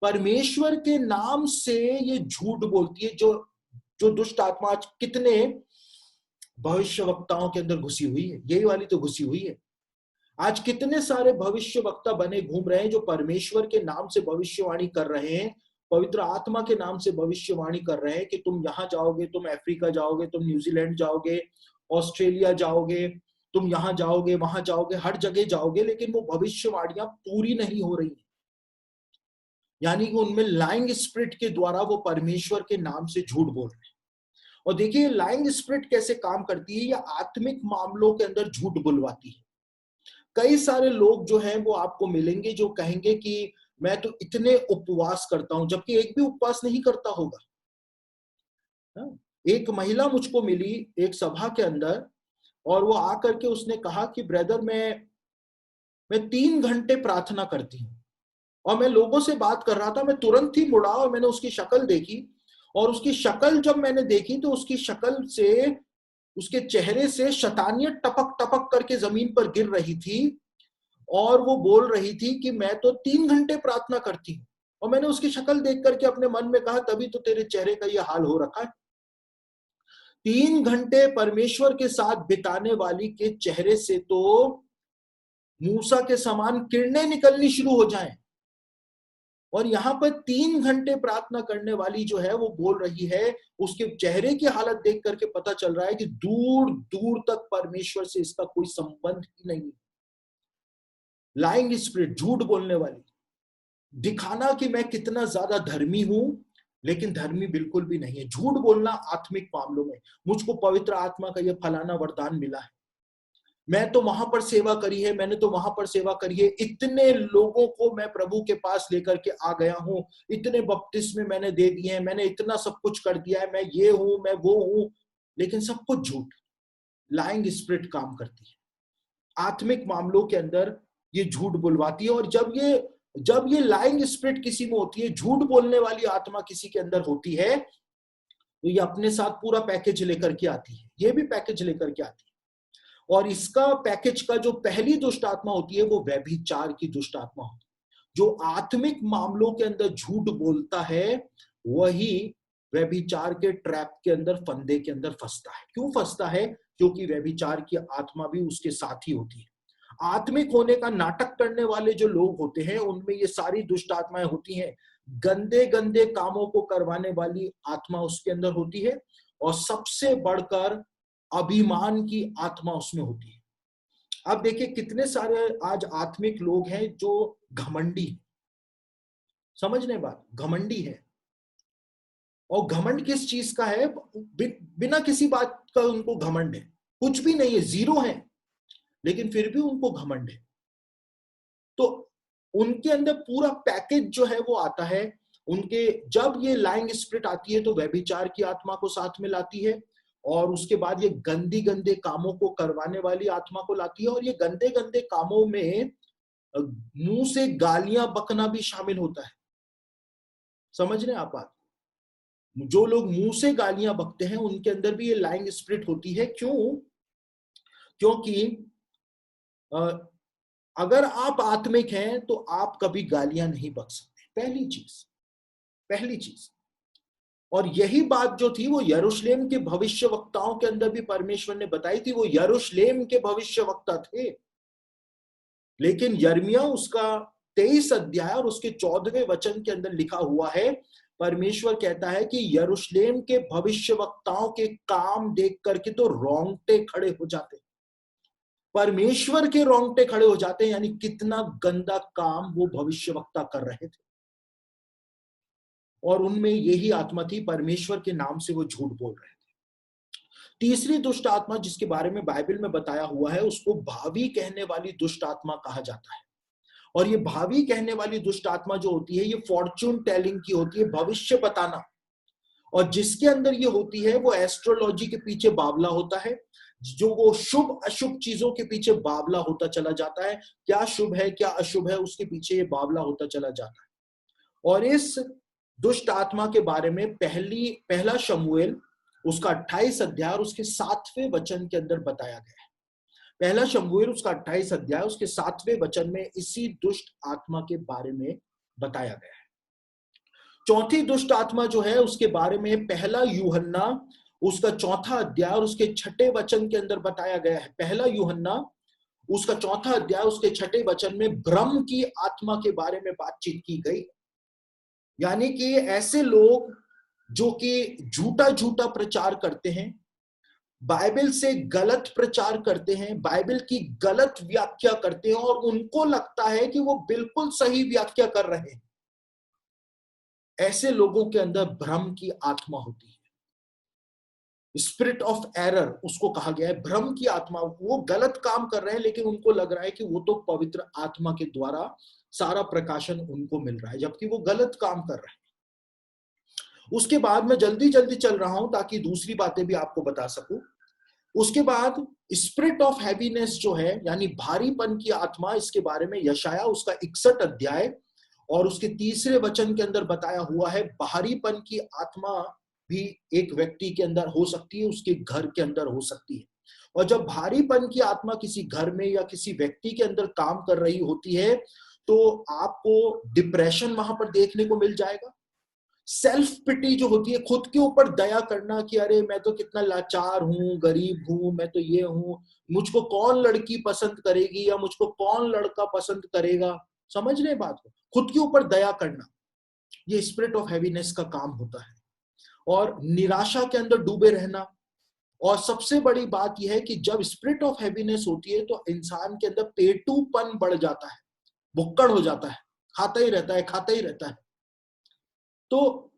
परमेश्वर के नाम से ये झूठ बोलती है। जो जो दुष्ट आत्मा आज कितने भविष्यवक्ताओं के अंदर घुसी हुई है, यही वाली तो घुसी हुई है। आज कितने सारे भविष्यवक्ता बने घूम रहे हैं जो परमेश्वर के नाम से भविष्यवाणी कर रहे हैं, पवित्र आत्मा के नाम से भविष्यवाणी कर रहे हैं कि तुम यहां जाओगे, तुम अफ्रीका जाओगे, तुम न्यूजीलैंड जाओगे, ऑस्ट्रेलिया जाओगे, तुम यहां जाओगे, वहां जाओगे, हर जगह जाओगे, लेकिन वो भविष्यवाणियां पूरी नहीं हो रही है। यानी कि उनमें लाइंग स्पिरिट के द्वारा वो परमेश्वर के नाम से झूठ बोल रहे हैं। और देखिए लाइंग स्पिरिट कैसे काम करती है, या आत्मिक मामलों के अंदर झूठ बुलवाती है। कई सारे लोग जो हैं वो आपको मिलेंगे जो कहेंगे कि मैं तो इतने उपवास करता हूं, जबकि एक भी उपवास नहीं करता होगा। एक महिला मुझको मिली एक सभा के अंदर, और वो आकर के उसने कहा कि ब्रदर मैं 3 घंटे प्रार्थना करती हूँ। और मैं लोगों से बात कर रहा था, मैं तुरंत ही मुड़ा और मैंने उसकी शक्ल देखी, और उसकी शक्ल जब मैंने देखी तो उसकी शक्ल से, उसके चेहरे से शैतानियत टपक टपक करके जमीन पर गिर रही थी, और वो बोल रही थी कि मैं तो 3 घंटे प्रार्थना करती हूँ। और मैंने उसकी शक्ल देख करके अपने मन में कहा, तभी तो तेरे चेहरे का ये हाल हो रखा है। 3 घंटे परमेश्वर के साथ बिताने वाली के चेहरे से तो मूसा के समान किरणें निकलनी शुरू हो जाएं। और यहां पर 3 घंटे प्रार्थना करने वाली जो है वो बोल रही है, उसके चेहरे की हालत देख करके पता चल रहा है कि दूर दूर तक परमेश्वर से इसका कोई संबंध ही नहीं। लाइंग स्पिरिट, झूठ बोलने वाली, दिखाना कि मैं कितना ज्यादा धर्मी हूं, लेकिन धर्मी बिल्कुल भी नहीं है। झूठ बोलना आत्मिक मामलों में, मुझको पवित्र आत्मा का यह फलाना वरदान मिला है, मैं तो वहां पर सेवा करी है, मैंने तो वहां पर सेवा करी है, इतने लोगों को मैं प्रभु के पास लेकर के आ गया हूं, इतने बपतिस्मे मैंने दे दिए हैं, मैंने इतना सब कुछ कर दिया है, मैं ये हूं, मैं वो हूं, लेकिन सब कुछ झूठ। लाइंग स्पिरिट काम करती है आत्मिक मामलों के अंदर, ये झूठ बुलवाती है। और जब ये लाइंग स्पिरिट किसी में होती है, झूठ बोलने वाली आत्मा किसी के अंदर होती है, तो ये अपने साथ पूरा पैकेज लेकर के आती है, ये भी पैकेज लेकर के आती है। और इसका पैकेज का जो पहली दुष्ट आत्मा होती है वो व्यभिचार की दुष्ट आत्मा होती है। जो आत्मिक मामलों के अंदर झूठ बोलता है, वही व्यभिचार के ट्रैप के अंदर, फंदे के अंदर फंसता है। क्यों फंसता है? क्योंकि व्यभिचार की आत्मा भी उसके साथ ही होती है। आत्मिक होने का नाटक करने वाले जो लोग होते हैं, उनमें ये सारी दुष्ट आत्माएं होती हैं। गंदे गंदे कामों को करवाने वाली आत्मा उसके अंदर होती है, और सबसे बढ़कर अभिमान की आत्मा उसमें होती है। अब देखिए कितने सारे आज आत्मिक लोग हैं जो घमंडी हैं। समझने बात, घमंडी है। और घमंड किस चीज का है? बिना किसी बात का उनको घमंड है, कुछ भी नहीं है, जीरो है, लेकिन फिर भी उनको घमंड है। तो उनके अंदर पूरा पैकेज जो है वो आता है। उनके जब ये लाइंग स्पिरिट आती है तो व्यभिचार की आत्मा को साथ में लाती है, और उसके बाद ये गंदी गंदे कामों को करवाने वाली आत्मा को लाती है। और ये गंदे गंदे कामों में मुंह से गालियां बकना भी शामिल होता है। समझ रहे हैं आप बात? जो लोग मुंह से गालियां बकते हैं उनके अंदर भी ये लाइंग स्पिरिट होती है। क्यों? क्योंकि अगर आप आत्मिक हैं तो आप कभी गालियां नहीं बक सकते, पहली चीज। और यही बात जो थी वो यरूशलेम के भविष्यवक्ताओं के अंदर भी परमेश्वर ने बताई थी। वो यरूशलेम के भविष्यवक्ता थे, लेकिन यिर्मयाह उसका 23 अध्याय और उसके 14वें वचन के अंदर लिखा हुआ है, परमेश्वर कहता है कि यरूशलेम के भविष्यवक्ताओं के काम देख करके तो रोंगटे खड़े हो जाते, परमेश्वर के रोंगटे खड़े हो जाते हैं। यानी कितना गंदा काम वो भविष्यवक्ता कर रहे थे, और उनमें यही आत्मा थी, परमेश्वर के नाम से वो झूठ बोल रहे थे। तीसरी दुष्ट आत्मा जिसके बारे में बाइबल में बताया हुआ है, उसको भावी कहने वाली दुष्ट आत्मा कहा जाता है। और ये भावी कहने वाली दुष्ट आत्मा जो होती है, ये फॉर्च्यून टेलिंग की होती है, भविष्य बताना। और जिसके अंदर ये होती है वो एस्ट्रोलॉजी के पीछे बावला होता है, जो वो शुभ अशुभ चीजों के पीछे बावला होता चला जाता है। क्या शुभ है क्या अशुभ है उसके पीछे ये बावला होता चला जाता है। और इस दुष्ट आत्मा के बारे में पहला शमूएल उसका 28 अध्याय और उसके 7वें वचन के अंदर बताया गया है। पहला शमूएल उसका 28 अध्याय उसके 7वें वचन में इसी दुष्ट आत्मा के बारे में बताया गया है। चौथी दुष्ट आत्मा जो है उसके बारे में पहला यूहन्ना उसका 4था अध्याय और उसके 6ठे वचन के अंदर बताया गया है। पहला यूहन्ना उसका 4था अध्याय उसके 6ठे वचन में भ्रम की आत्मा के बारे में बातचीत की गई। यानी कि ऐसे लोग जो कि झूठा झूठा प्रचार करते हैं, बाइबल से गलत प्रचार करते हैं, बाइबल की गलत व्याख्या करते हैं, और उनको लगता है कि वो बिल्कुल सही व्याख्या कर रहे हैं। ऐसे लोगों के अंदर भ्रम की आत्मा होती है, स्पिरिट ऑफ एरर उसको कहा गया है। भ्रम की आत्मा, वो गलत काम कर रहे हैं लेकिन उनको लग रहा है कि वो तो पवित्र आत्मा के द्वारा सारा प्रकाशन उनको मिल रहा है, जबकि वो गलत काम कर रहे हैं। उसके बाद मैं जल्दी जल्दी चल रहा हूं ताकि दूसरी बातें भी आपको बता सकूं। उसके बाद स्पिरिट ऑफ हैवीनेस जो है, यानी भारीपन की आत्मा, इसके बारे में यशाया उसका 61 अध्याय और उसके 3रे वचन के अंदर बताया हुआ है। भारीपन की आत्मा भी एक व्यक्ति के अंदर हो सकती है, उसके घर के अंदर हो सकती है। और जब भारीपन की आत्मा किसी घर में या किसी व्यक्ति के अंदर काम कर रही होती है तो आपको डिप्रेशन वहां पर देखने को मिल जाएगा। सेल्फ पिटी जो होती है, खुद के ऊपर दया करना कि अरे मैं तो कितना लाचार हूं, गरीब हूं, मैं तो ये हूं, मुझको कौन लड़की पसंद करेगी या मुझको कौन लड़का पसंद करेगा। समझ रहे बात को? खुद के ऊपर दया करना, ये स्पिरिट ऑफ हैवीनेस का काम होता है। और निराशा के अंदर डूबे रहना। और सबसे बड़ी बात यह है कि जब स्पिरिट ऑफ हैवीनेस होती है तो इंसान के अंदर पेटूपन बढ़ जाता है, भुक्कड़ हो जाता है, खाता ही रहता है, खाता ही रहता है। तो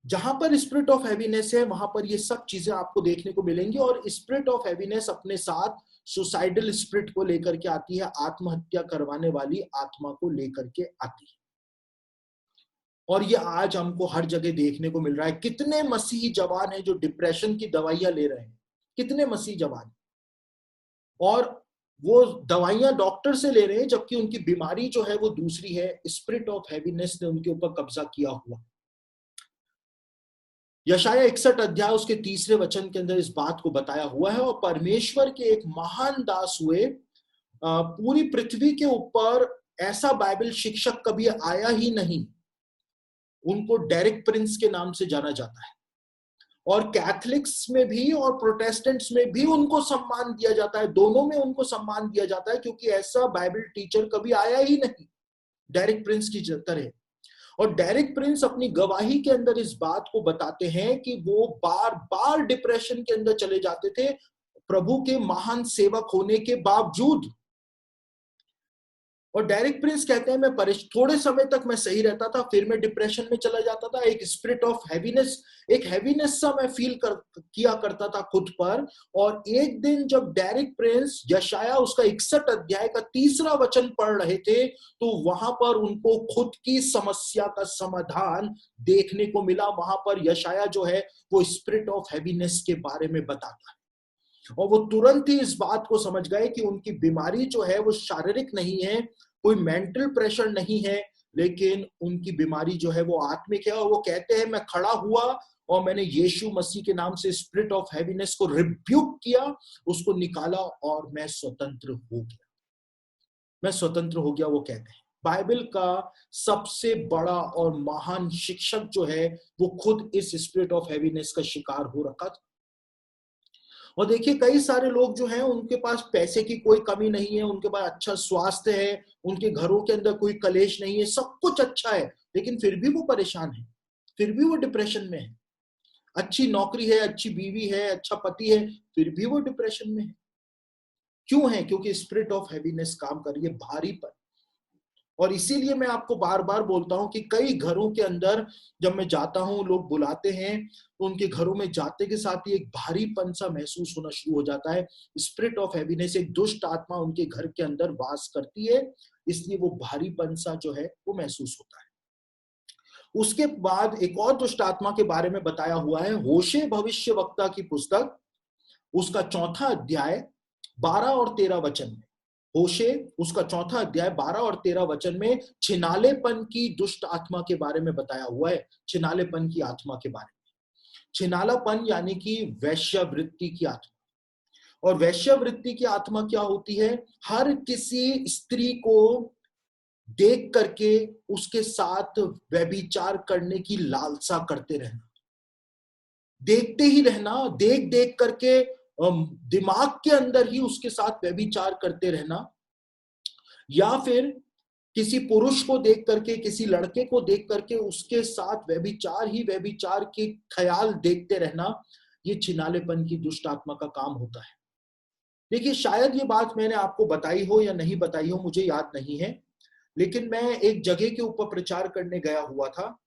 जहां पर स्पिरिट ऑफ हैवीनेस है वहां पर ये सब चीजें आपको देखने को मिलेंगी। और स्पिरिट ऑफ हैवीनेस अपने साथ सुसाइडल स्पिरिट को लेकर के आती है, आत्महत्या करवाने वाली आत्मा को लेकर के आती है। और ये आज हमको हर जगह देखने को मिल रहा है। कितने मसीही जवान हैं जो डिप्रेशन की दवाइयां ले रहे हैं, कितने मसीही जवान, और वो दवाइयां डॉक्टर से ले रहे हैं जबकि उनकी बीमारी जो है वो दूसरी है। स्पिरिट ऑफ हैवीनेस ने उनके ऊपर कब्जा किया हुआ। यशाया 61 अध्याय उसके 3रे वचन के अंदर इस बात को बताया हुआ है। और परमेश्वर के एक महान दास हुए, पूरी पृथ्वी के ऊपर ऐसा बाइबल शिक्षक कभी आया ही नहीं। उनको डेरिक प्रिंस के नाम से जाना जाता है, और कैथलिक्स में भी और प्रोटेस्टेंट्स में भी उनको सम्मान दिया जाता है, दोनों में उनको सम्मान दिया जाता है, क्योंकि ऐसा बाइबल टीचर कभी आया ही नहीं डेरिक प्रिंस की तरह। और डेरिक प्रिंस अपनी गवाही के अंदर इस बात को बताते हैं कि वो बार बार डिप्रेशन के अंदर चले जाते थे प्रभु के महान सेवक होने के बावजूद। और डेरिक प्रिंस कहते हैं, थोड़े समय तक मैं सही रहता था, फिर मैं डिप्रेशन में चला जाता था, एक स्पिरिट ऑफ हैवीनेस, एक हैवीनेस सा मैं किया करता था खुद पर। और एक दिन जब डेरिक प्रिंस यशाया उसका 61 अध्याय का 3रा वचन पढ़ रहे थे, तो वहां पर उनको खुद की समस्या का समाधान देखने को मिला। वहां पर यशाया जो है वो स्पिरिट ऑफ हैवीनेस के बारे में बताता है, और वो तुरंत ही इस बात को समझ गए कि उनकी बीमारी जो है वो शारीरिक नहीं है, कोई मेंटल प्रेशर नहीं है, लेकिन उनकी बीमारी जो है वो आत्मिक है। और वो कहते हैं, मैं खड़ा हुआ और मैंने यीशु मसीह के नाम से स्पिरिट ऑफ हैवीनेस को रिब्यूक किया, उसको निकाला और मैं स्वतंत्र हो गया, मैं स्वतंत्र हो गया। वो कहते हैं बाइबल का सबसे बड़ा और महान शिक्षक जो है वो खुद इस स्पिरिट ऑफ हैवीनेस का शिकार हो रखा था। और देखिए, कई सारे लोग जो हैं उनके पास पैसे की कोई कमी नहीं है, उनके पास अच्छा स्वास्थ्य है, उनके घरों के अंदर कोई कलेश नहीं है, सब कुछ अच्छा है, लेकिन फिर भी वो परेशान है, फिर भी वो डिप्रेशन में है। अच्छी नौकरी है, अच्छी बीवी है, अच्छा पति है, फिर भी वो डिप्रेशन में है। क्यों है? क्योंकि स्पिरिट ऑफ हैवीनेस काम कर रही है, भारीपन। और इसीलिए मैं आपको बार बार बोलता हूं कि कई घरों के अंदर जब मैं जाता हूं, लोग बुलाते हैं, तो उनके घरों में जाते के साथ ही एक भारीपन सा महसूस होना शुरू हो जाता है। स्पिरिट ऑफ हैवीनेस, एक दुष्ट आत्मा उनके घर के अंदर वास करती है, इसलिए वो भारीपन सा जो है वो महसूस होता है। उसके बाद एक और दुष्ट आत्मा के बारे में बताया हुआ है, होशे भविष्यवक्ता की पुस्तक, उसका 4था अध्याय 12 और 13 वचन में। होशे उसका 4था अध्याय 12 और 13 वचन में छिनालेपन की दुष्ट आत्मा के बारे में बताया हुआ है। छिनालेपन की आत्मा के बारे में, छिनालापन यानी कि वैश्यावृत्ति की आत्मा। और वैश्यावृत्ति की आत्मा क्या होती है? हर किसी स्त्री को देख करके उसके साथ व्यभिचार करने की लालसा करते रहना, देखते ही रहना, देख देख करके दिमाग के अंदर ही उसके साथ व्यभिचार करते रहना, या फिर किसी पुरुष को देख करके, किसी लड़के को देख करके उसके साथ व्यभिचार ही व्यभिचार के ख्याल देखते रहना, ये छिनालेपन की दुष्ट आत्मा का काम होता है। देखिए, शायद ये बात मैंने आपको बताई हो या नहीं बताई हो, मुझे याद नहीं है, लेकिन मैं एक जगह के ऊपर प्रचार करने गया हुआ था,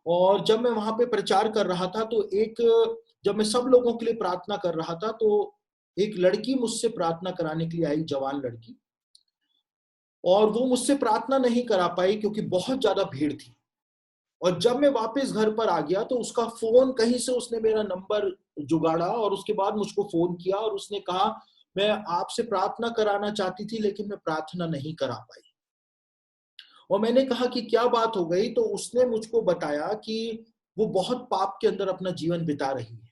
और जब मैं वहां पे प्रचार कर रहा था तो जब मैं सब लोगों के लिए प्रार्थना कर रहा था, तो एक लड़की मुझसे प्रार्थना कराने के लिए आई, जवान लड़की, और वो मुझसे प्रार्थना नहीं करा पाई क्योंकि बहुत ज्यादा भीड़ थी। और जब मैं वापस घर पर आ गया तो उसका फोन, कहीं से उसने मेरा नंबर जुगाड़ा और उसके बाद मुझको फोन किया और उसने कहा, मैं आपसे प्रार्थना कराना चाहती थी लेकिन मैं प्रार्थना नहीं करा पाई। और मैंने कहा कि क्या बात हो गई? तो उसने मुझको बताया कि वो बहुत पाप के अंदर अपना जीवन बिता रही है।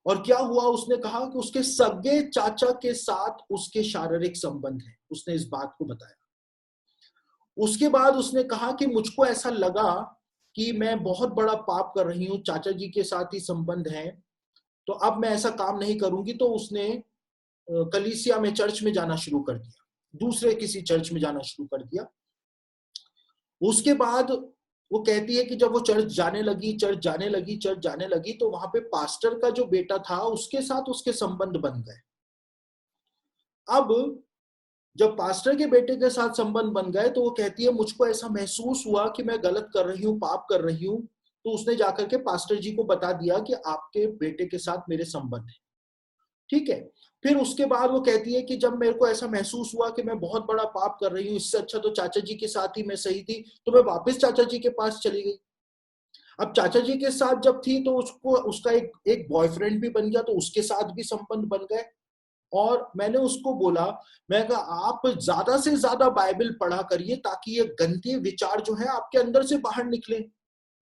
और क्या हुआ? उसने कहा कि उसके सगे चाचा के साथ उसके शारीरिक संबंध है, उसने इस बात को बताया। उसके बाद उसने कहा कि मुझको ऐसा लगा कि मैं बहुत बड़ा पाप कर रही हूं, चाचा जी के साथ ही संबंध है, तो अब मैं ऐसा काम नहीं करूंगी। तो उसने कलीसिया में, चर्च में जाना शुरू कर दिया, दूसरे किसी चर्च में जाना शुरू कर दिया। उसके बाद वो कहती है कि जब वो चर्च जाने लगी, तो वहां पे पास्टर का जो बेटा था उसके साथ उसके संबंध बन गए। अब जब पास्टर के बेटे के साथ संबंध बन गए तो वो कहती है, मुझको ऐसा महसूस हुआ कि मैं गलत कर रही हूँ, पाप कर रही हूँ। तो उसने जाकर के पास्टर जी को बता दिया कि आपके बेटे के साथ मेरे संबंध है। ठीक है। फिर उसके बाद वो कहती है कि जब मेरे को ऐसा महसूस हुआ कि मैं बहुत बड़ा पाप कर रही हूँ, इससे अच्छा तो चाचा जी के साथ ही मैं सही थी, तो मैं वापस चाचा जी के पास चली गई। अब चाचा जी के साथ जब थी तो उसको उसका एक बॉयफ्रेंड भी बन गया, तो उसके साथ भी संबंध बन गए। और मैंने उसको बोला, मैं कहा आप ज्यादा से ज्यादा बाइबल पढ़ा करिए ताकि ये गंदे विचार जो है आपके अंदर से बाहर निकले,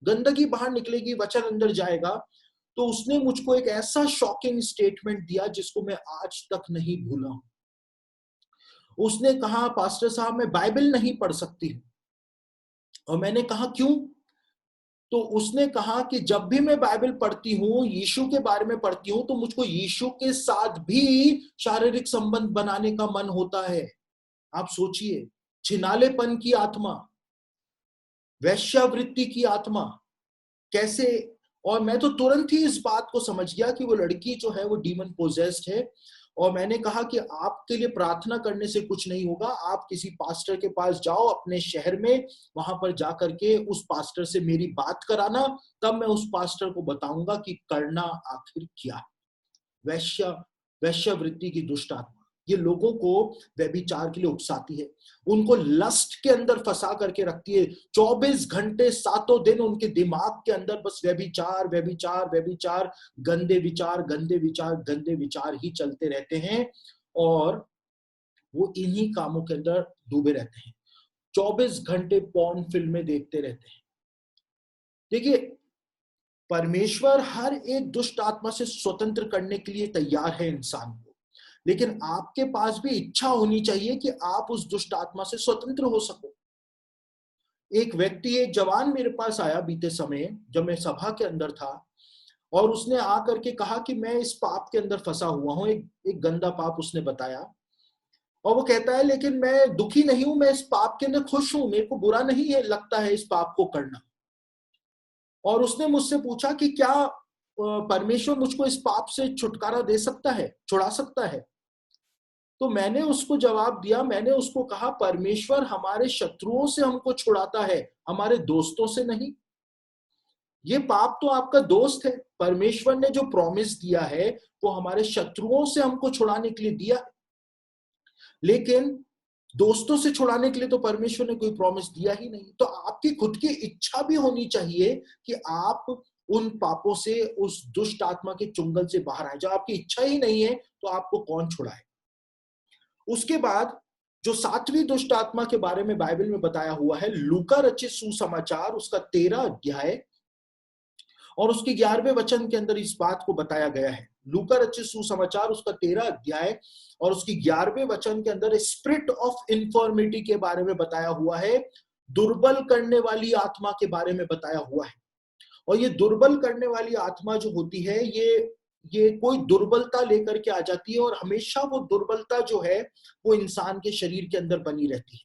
गंदगी बाहर निकलेगी, वचन अंदर जाएगा। तो उसने मुझको एक ऐसा शॉकिंग स्टेटमेंट दिया जिसको मैं आज तक नहीं भूला हूं। उसने कहा, पास्टर साहब मैं बाइबल नहीं पढ़ सकती हूं। और मैंने कहा क्यों? तो उसने कहा कि जब भी मैं बाइबल पढ़ती हूँ, यीशु के बारे में पढ़ती हूँ, तो मुझको यीशु के साथ भी शारीरिक संबंध बनाने का मन होता है। आप सोचिए, छिनालेपन की आत्मा, वैश्यावृत्ति की आत्मा, कैसे! और मैं तो तुरंत ही इस बात को समझ गया कि वो लड़की जो है वो डीमन पोजेस्ड है। और मैंने कहा कि आपके लिए प्रार्थना करने से कुछ नहीं होगा, आप किसी पास्टर के पास जाओ अपने शहर में, वहां पर जाकर के उस पास्टर से मेरी बात कराना, तब मैं उस पास्टर को बताऊंगा कि करना आखिर क्या है। वैश्य वैश्यवृत्ति की दुष्ट आत्मा ये लोगों को व्यभिचार के लिए उकसाती है, उनको लस्ट के अंदर फंसा करके रखती है। 24 घंटे सातों दिन उनके दिमाग के अंदर बस व्यभिचार व्यभिचार व्यभिचार, गंदे विचार गंदे विचार गंदे विचार ही चलते रहते हैं, और वो इन्हीं कामों के अंदर डूबे रहते हैं। 24 घंटे पॉर्न फिल्में देखते रहते हैं। देखिए, परमेश्वर हर एक दुष्ट आत्मा से स्वतंत्र करने के लिए तैयार है इंसान को, लेकिन आपके पास भी इच्छा होनी चाहिए कि आप उस दुष्ट आत्मा से स्वतंत्र हो सको। एक जवान मेरे पास आया बीते समय जब मैं सभा के अंदर था, और उसने आकर के कहा कि मैं इस पाप के अंदर फंसा हुआ हूं, एक गंदा पाप उसने बताया। और वो कहता है लेकिन मैं दुखी नहीं हूं, मैं इस पाप के अंदर खुश हूं, मेरे को बुरा नहीं है लगता है इस पाप को करना। और उसने मुझसे पूछा कि क्या परमेश्वर मुझको इस पाप से छुटकारा दे सकता है, छुड़ा सकता है? तो मैंने उसको जवाब दिया, मैंने उसको कहा परमेश्वर हमारे शत्रुओं से हमको छुड़ाता है, हमारे दोस्तों से नहीं। ये पाप तो आपका दोस्त है, परमेश्वर ने जो प्रॉमिस दिया है वो हमारे शत्रुओं से हमको छुड़ाने के लिए दिया है, लेकिन दोस्तों से छुड़ाने के लिए तो परमेश्वर ने कोई प्रॉमिस दिया ही नहीं। तो आपकी खुद की इच्छा भी होनी चाहिए कि आप उन पापों से, उस दुष्ट आत्मा के चुंगल से बाहर आए। जब आपकी इच्छा ही नहीं है तो आपको कौन छुड़ाए? उसके बाद जो 7वीं दुष्ट आत्मा के बारे में बाइबल में बताया हुआ है, लूका रचित सुसमाचार उसका 13 अध्याय और उसके 11वें वचन के अंदर इस बात को बताया गया है। लूका रचित सुसमाचार उसका 13 अध्याय और उसके 11वें वचन के अंदर स्पिरिट ऑफ इन्फॉर्मिटी के बारे में बताया हुआ है, दुर्बल करने वाली आत्मा के बारे में बताया हुआ है। और ये दुर्बल करने वाली आत्मा जो होती है, ये कोई दुर्बलता लेकर के आ जाती है, और हमेशा वो दुर्बलता जो है वो इंसान के शरीर के अंदर बनी रहती है।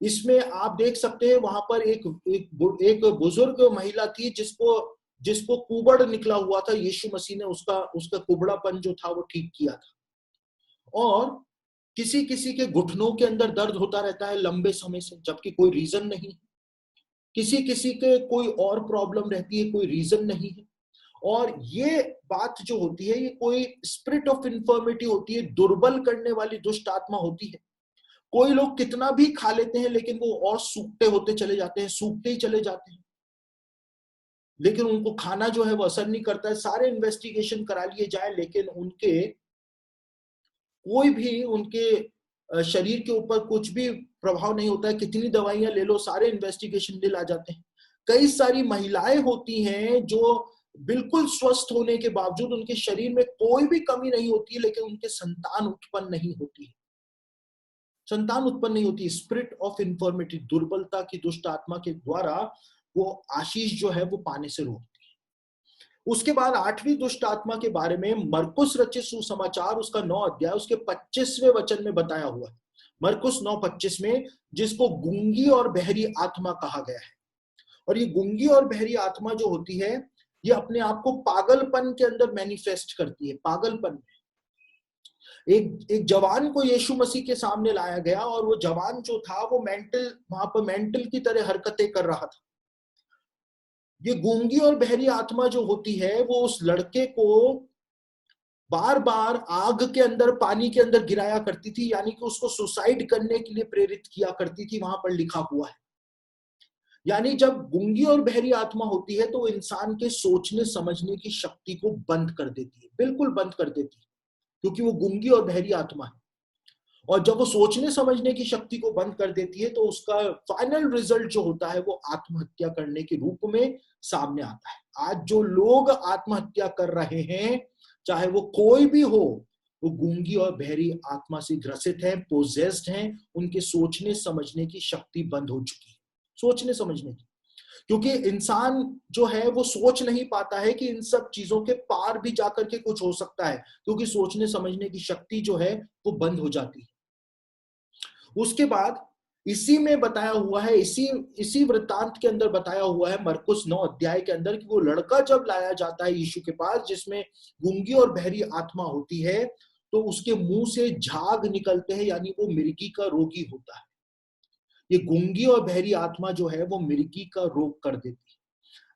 इसमें आप देख सकते हैं वहां पर एक बुजुर्ग महिला थी जिसको कुबड़ निकला हुआ था। यीशु मसीह ने उसका कुबड़ापन जो था वो ठीक किया था। और किसी किसी के घुटनों के अंदर दर्द होता रहता है लंबे समय से, जबकि कोई रीजन नहीं। किसी किसी के कोई और प्रॉब्लम रहती है, कोई रीजन नहीं है। और ये बात जो होती है ये कोई स्पिरिट ऑफ इन्फर्मिटी होती है, दुर्बल करने वाली दुष्ट आत्मा होती है। कोई लोग कितना भी खा लेते हैं लेकिन वो और सूखते होते चले जाते हैं, सूखते ही चले जाते हैं, लेकिन उनको खाना जो है वो असर नहीं करता है। सारे इन्वेस्टिगेशन करा लिए जाए लेकिन कोई भी उनके शरीर के ऊपर कुछ भी प्रभाव नहीं होता है। कितनी दवाइयां ले लो, सारे इन्वेस्टिगेशन बिल आ जाते हैं। कई सारी महिलाएं होती हैं जो बिल्कुल स्वस्थ होने के बावजूद उनके शरीर में कोई भी कमी नहीं होती है, लेकिन उनके संतान उत्पन्न नहीं होती है, संतान उत्पन्न नहीं होती। स्पिरिट ऑफ इन्फॉर्मिटी, दुर्बलता की दुष्ट आत्मा के द्वारा वो आशीष जो है वो पाने से रोकती है। उसके बाद 8वीं दुष्ट आत्मा के बारे में मरकुस रचित सुसमाचार उसका 9 अध्याय उसके 25वें वचन में बताया हुआ है। मरकुस 9:25 में, जिसको गूंगी और बहरी आत्मा कहा गया है। और ये गूंगी और बहरी आत्मा जो होती है ये अपने आप को पागलपन के अंदर मैनिफेस्ट करती है। पागलपन में एक जवान को यीशु मसीह के सामने लाया गया, और वो जवान जो था वो वहां पर मेंटल की तरह हरकतें कर रहा था। ये गूंगी और बहरी आत्मा जो होती है वो उस लड़के को बार बार आग के अंदर, पानी के अंदर गिराया करती थी, यानी कि उसको सुसाइड करने के लिए प्रेरित किया करती थी। वहां पर लिखा हुआ है। यानी जब गूंगी और बहरी आत्मा होती है तो वो इंसान के सोचने समझने की शक्ति को बंद कर देती है, बिल्कुल बंद कर देती है, क्योंकि वो गूंगी और बहरी आत्मा है। और जब वो सोचने समझने की शक्ति को बंद कर देती है तो उसका फाइनल रिजल्ट जो होता है वो आत्महत्या करने के रूप में सामने आता है। आज जो लोग आत्महत्या कर रहे हैं, चाहे वो कोई भी हो, वो गूंगी और बहरी आत्मा से ग्रसित है, पोजेस्ड हैं। उनके सोचने समझने की शक्ति बंद हो चुकी है, सोचने समझने की, क्योंकि इंसान जो है वो सोच नहीं पाता है कि इन सब चीजों के पार भी जाकर के कुछ हो सकता है, क्योंकि सोचने समझने की शक्ति जो है वो बंद हो जाती है। उसके बाद इसी में बताया हुआ है, इसी वृत्तांत के अंदर बताया हुआ है मरकुस 9 अध्याय के अंदर, कि वो लड़का जब लाया जाता है यीशु के पास जिसमें गूंगी और बहरी आत्मा होती है, तो उसके मुंह से झाग निकलते हैं, यानी वो मिर्गी का रोगी होता है। ये गूंगी और बहरी आत्मा जो है वो मिर्गी का रोग कर देती है।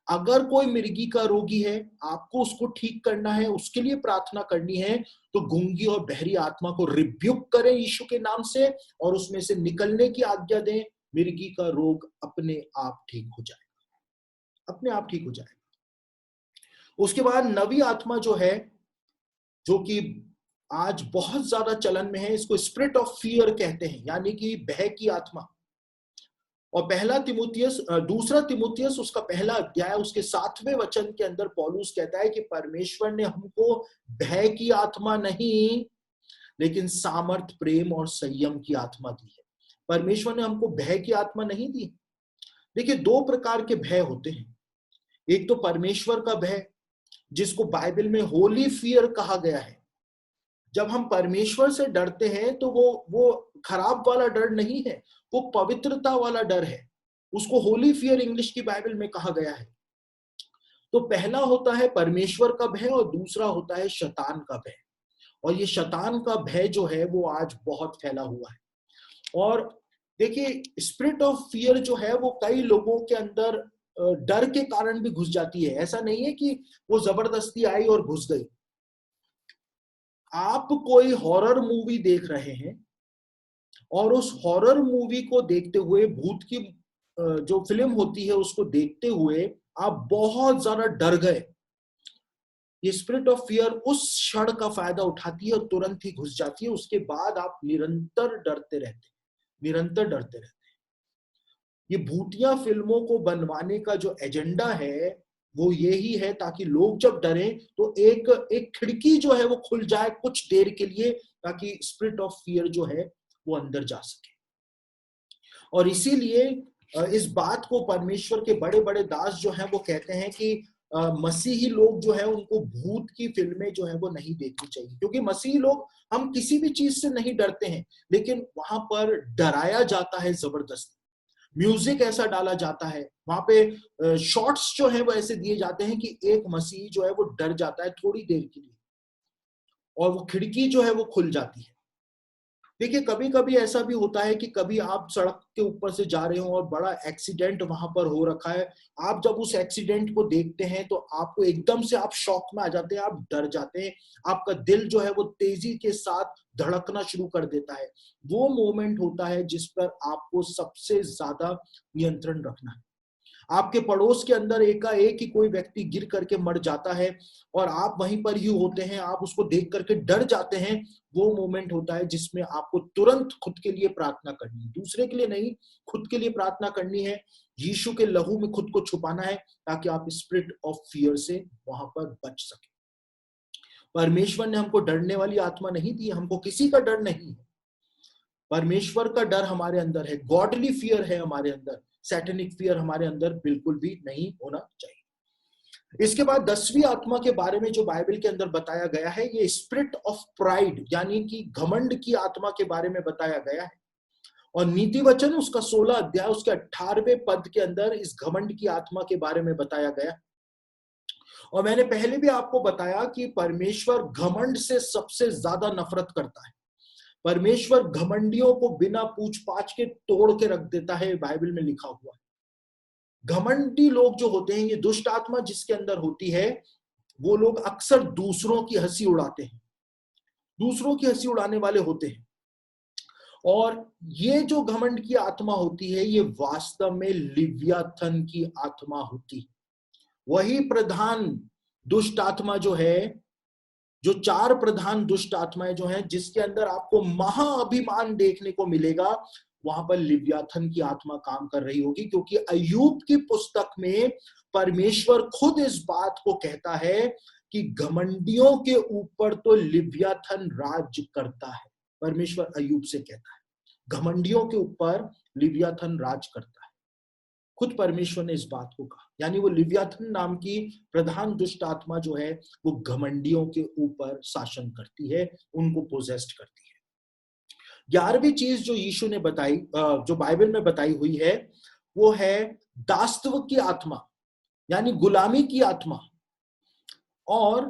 अगर कोई मिर्गी का रोगी है, आपको उसको ठीक करना है, उसके लिए प्रार्थना करनी है, तो गूंगी और बहरी आत्मा को रिब्युक करें यीशु के नाम से और उसमें से निकलने की आज्ञा दें। मिर्गी का रोग अपने आप ठीक हो जाएगा, अपने आप ठीक हो जाएगा। उसके बाद नवी आत्मा जो है, जो कि आज बहुत ज्यादा चलन में है, इसको स्पिरिट ऑफ फियर कहते हैं, यानी कि भय की आत्मा। और दूसरा तिमुथियुस उसका पहला अध्याय उसके 7वें वचन के अंदर पौलुस कहता है कि परमेश्वर ने हमको भय की आत्मा नहीं, लेकिन सामर्थ, प्रेम और संयम की आत्मा दी है। परमेश्वर ने हमको भय की आत्मा नहीं दी। देखिए, दो प्रकार के भय होते हैं। एक तो परमेश्वर का भय, जिसको बाइबल में होली फियर कहा गया है। जब हम परमेश्वर से डरते हैं तो वो खराब वाला डर नहीं है, वो पवित्रता वाला डर है। उसको होली फियर इंग्लिश की बाइबल में कहा गया है। तो पहला होता है परमेश्वर का भय और दूसरा होता है शैतान का भय। और ये शैतान का भय जो है वो आज बहुत फैला हुआ है। और देखिए, स्पिरिट ऑफ फियर जो है वो कई लोगों के अंदर डर के कारण भी घुस जाती है। ऐसा नहीं है कि वो जबरदस्ती आई और घुस गई। आप कोई हॉरर मूवी देख रहे हैं और उस हॉरर मूवी को देखते हुए, भूत की जो फिल्म होती है उसको देखते हुए आप बहुत ज्यादा डर गए। ये स्पिरिट ऑफ फियर उस क्षण का फायदा उठाती है और तुरंत ही घुस जाती है। उसके बाद आप निरंतर डरते रहते, निरंतर डरते रहते। ये भूतिया फिल्मों को बनवाने का जो एजेंडा है वो यही है, ताकि लोग जब डरें तो एक एक खिड़की जो है वो खुल जाए कुछ देर के लिए, ताकि स्पिरिट ऑफ फियर जो है वो अंदर जा सके। और इसीलिए इस बात को परमेश्वर के बड़े बड़े दास जो हैं वो कहते हैं कि मसीही लोग जो है उनको भूत की फिल्में जो है वो नहीं देखनी चाहिए, क्योंकि मसीही लोग, हम किसी भी चीज से नहीं डरते हैं, लेकिन वहां पर डराया जाता है जबरदस्ती। म्यूजिक ऐसा डाला जाता है, वहां पे शॉर्ट्स जो है वो ऐसे दिए जाते हैं कि एक मसीही जो है वो डर जाता है थोड़ी देर के लिए और वो खिड़की जो है वो खुल जाती है। देखिए, कभी कभी ऐसा भी होता है कि कभी आप सड़क के ऊपर से जा रहे हो और बड़ा एक्सीडेंट वहां पर हो रखा है। आप जब उस एक्सीडेंट को देखते हैं तो आपको एकदम से आप शॉक में आ जाते हैं, आप डर जाते हैं, आपका दिल जो है वो तेजी के साथ धड़कना शुरू कर देता है। वो मोमेंट होता है जिस पर आपको सबसे ज्यादा नियंत्रण रखना है। आपके पड़ोस के अंदर एकाएक ही कोई व्यक्ति गिर करके मर जाता है और आप वहीं पर ही होते हैं, आप उसको देख करके डर जाते हैं। वो मोमेंट होता है जिसमें आपको तुरंत खुद के लिए प्रार्थना करनी है, दूसरे के लिए नहीं, खुद के लिए प्रार्थना करनी है। यीशु के लहू में खुद को छुपाना है ताकि आप स्पिरिट ऑफ फियर से वहां पर बच सके। परमेश्वर ने हमको डरने वाली आत्मा नहीं दी, हमको किसी का डर नहीं है। परमेश्वर का डर हमारे अंदर है, गॉडली फियर है हमारे अंदर, सैटेनिक फियर हमारे अंदर बिल्कुल भी नहीं होना चाहिए। इसके बाद 10वीं आत्मा के बारे में जो बाइबल के अंदर बताया गया है, ये स्पिरिट ऑफ प्राइड यानी कि घमंड की आत्मा के बारे में बताया गया है। और नीति वचन उसका 16 अध्याय उसके 18वें पद के अंदर इस घमंड की आत्मा के बारे में बताया गया। और मैंने पहले भी आपको बताया कि परमेश्वर घमंड से सबसे ज्यादा नफरत करता है। परमेश्वर घमंडियों को बिना पूछ पाछ के तोड़ के रख देता है, बाइबल में लिखा हुआ है। घमंडी लोग जो होते हैं, ये दुष्ट आत्मा जिसके अंदर होती है, वो लोग अक्सर दूसरों की हंसी उड़ाते हैं, दूसरों की हंसी उड़ाने वाले होते हैं। और ये जो घमंड की आत्मा होती है, ये वास्तव में लिव्याथन की आत्मा होती है। वही प्रधान दुष्ट आत्मा जो है, जो 4 प्रधान दुष्ट आत्माएं जो हैं, जिसके अंदर आपको महाअभिमान देखने को मिलेगा, वहां पर लिव्याथन की आत्मा काम कर रही होगी। क्योंकि अय्यूब की पुस्तक में परमेश्वर खुद इस बात को कहता है कि घमंडियों के ऊपर तो लिव्याथन राज करता है। परमेश्वर अय्यूब से कहता है घमंडियों के ऊपर लिव्याथन राज करता है। खुद परमेश्वर ने इस बात को कहा, यानी वो लिव्याथन नाम की प्रधान दुष्ट आत्मा जो है वो घमंडियों के ऊपर शासन करती है, उनको पोजेस्ट करती है। 11वीं चीज जो यीशु ने बताई, जो बाइबल में बताई हुई है, वो है दासत्व की आत्मा, यानी गुलामी की आत्मा। और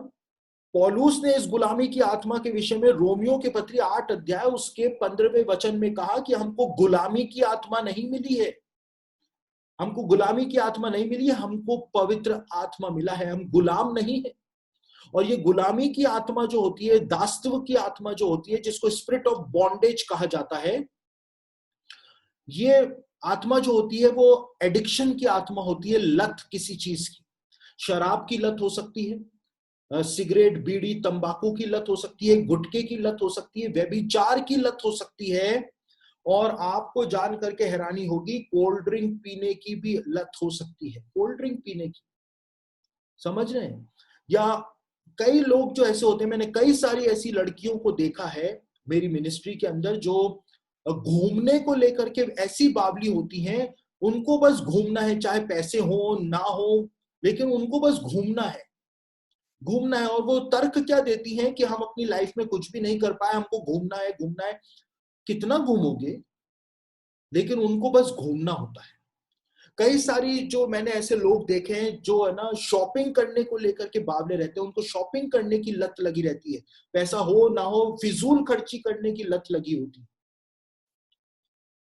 पौलुस ने इस गुलामी की आत्मा के विषय में रोमियो के पत्री 8 अध्याय उसके 15वें वचन में कहा कि हमको गुलामी की आत्मा नहीं मिली है, हमको गुलामी की आत्मा नहीं मिली है, हमको पवित्र आत्मा मिला है, हम गुलाम नहीं है। और ये गुलामी की आत्मा जो होती है, दासत्व की आत्मा जो होती है, जिसको स्पिरिट ऑफ बॉन्डेज कहा जाता है, ये आत्मा जो होती है वो एडिक्शन की आत्मा होती है, लत किसी चीज की। शराब की लत हो सकती है, सिगरेट, बीड़ी, तंबाकू की लत हो सकती है, गुटखे की लत हो सकती है, व्यभिचार की लत हो सकती है, और आपको जान करके हैरानी होगी, कोल्ड ड्रिंक पीने की भी लत हो सकती है। कोल्ड ड्रिंक पीने की, समझ रहे हैं? या कई लोग जो ऐसे होते हैं, मैंने कई सारी ऐसी लड़कियों को देखा है मेरी मिनिस्ट्री के अंदर, जो घूमने को लेकर के ऐसी बावली होती हैं, उनको बस घूमना है, चाहे पैसे हो ना हो, लेकिन उनको बस घूमना है, घूमना है। और वो तर्क क्या देती हैं कि हम अपनी लाइफ में कुछ भी नहीं कर पाए, हमको घूमना है, घूमना है। कितना घूमोगे? लेकिन उनको बस घूमना होता है। कई सारी जो मैंने ऐसे लोग देखे हैं जो है ना, शॉपिंग करने को लेकर के बावले रहते हैं, उनको शॉपिंग करने की लत लगी रहती है, पैसा हो ना हो फिजूल खर्ची करने की लत लगी होती है।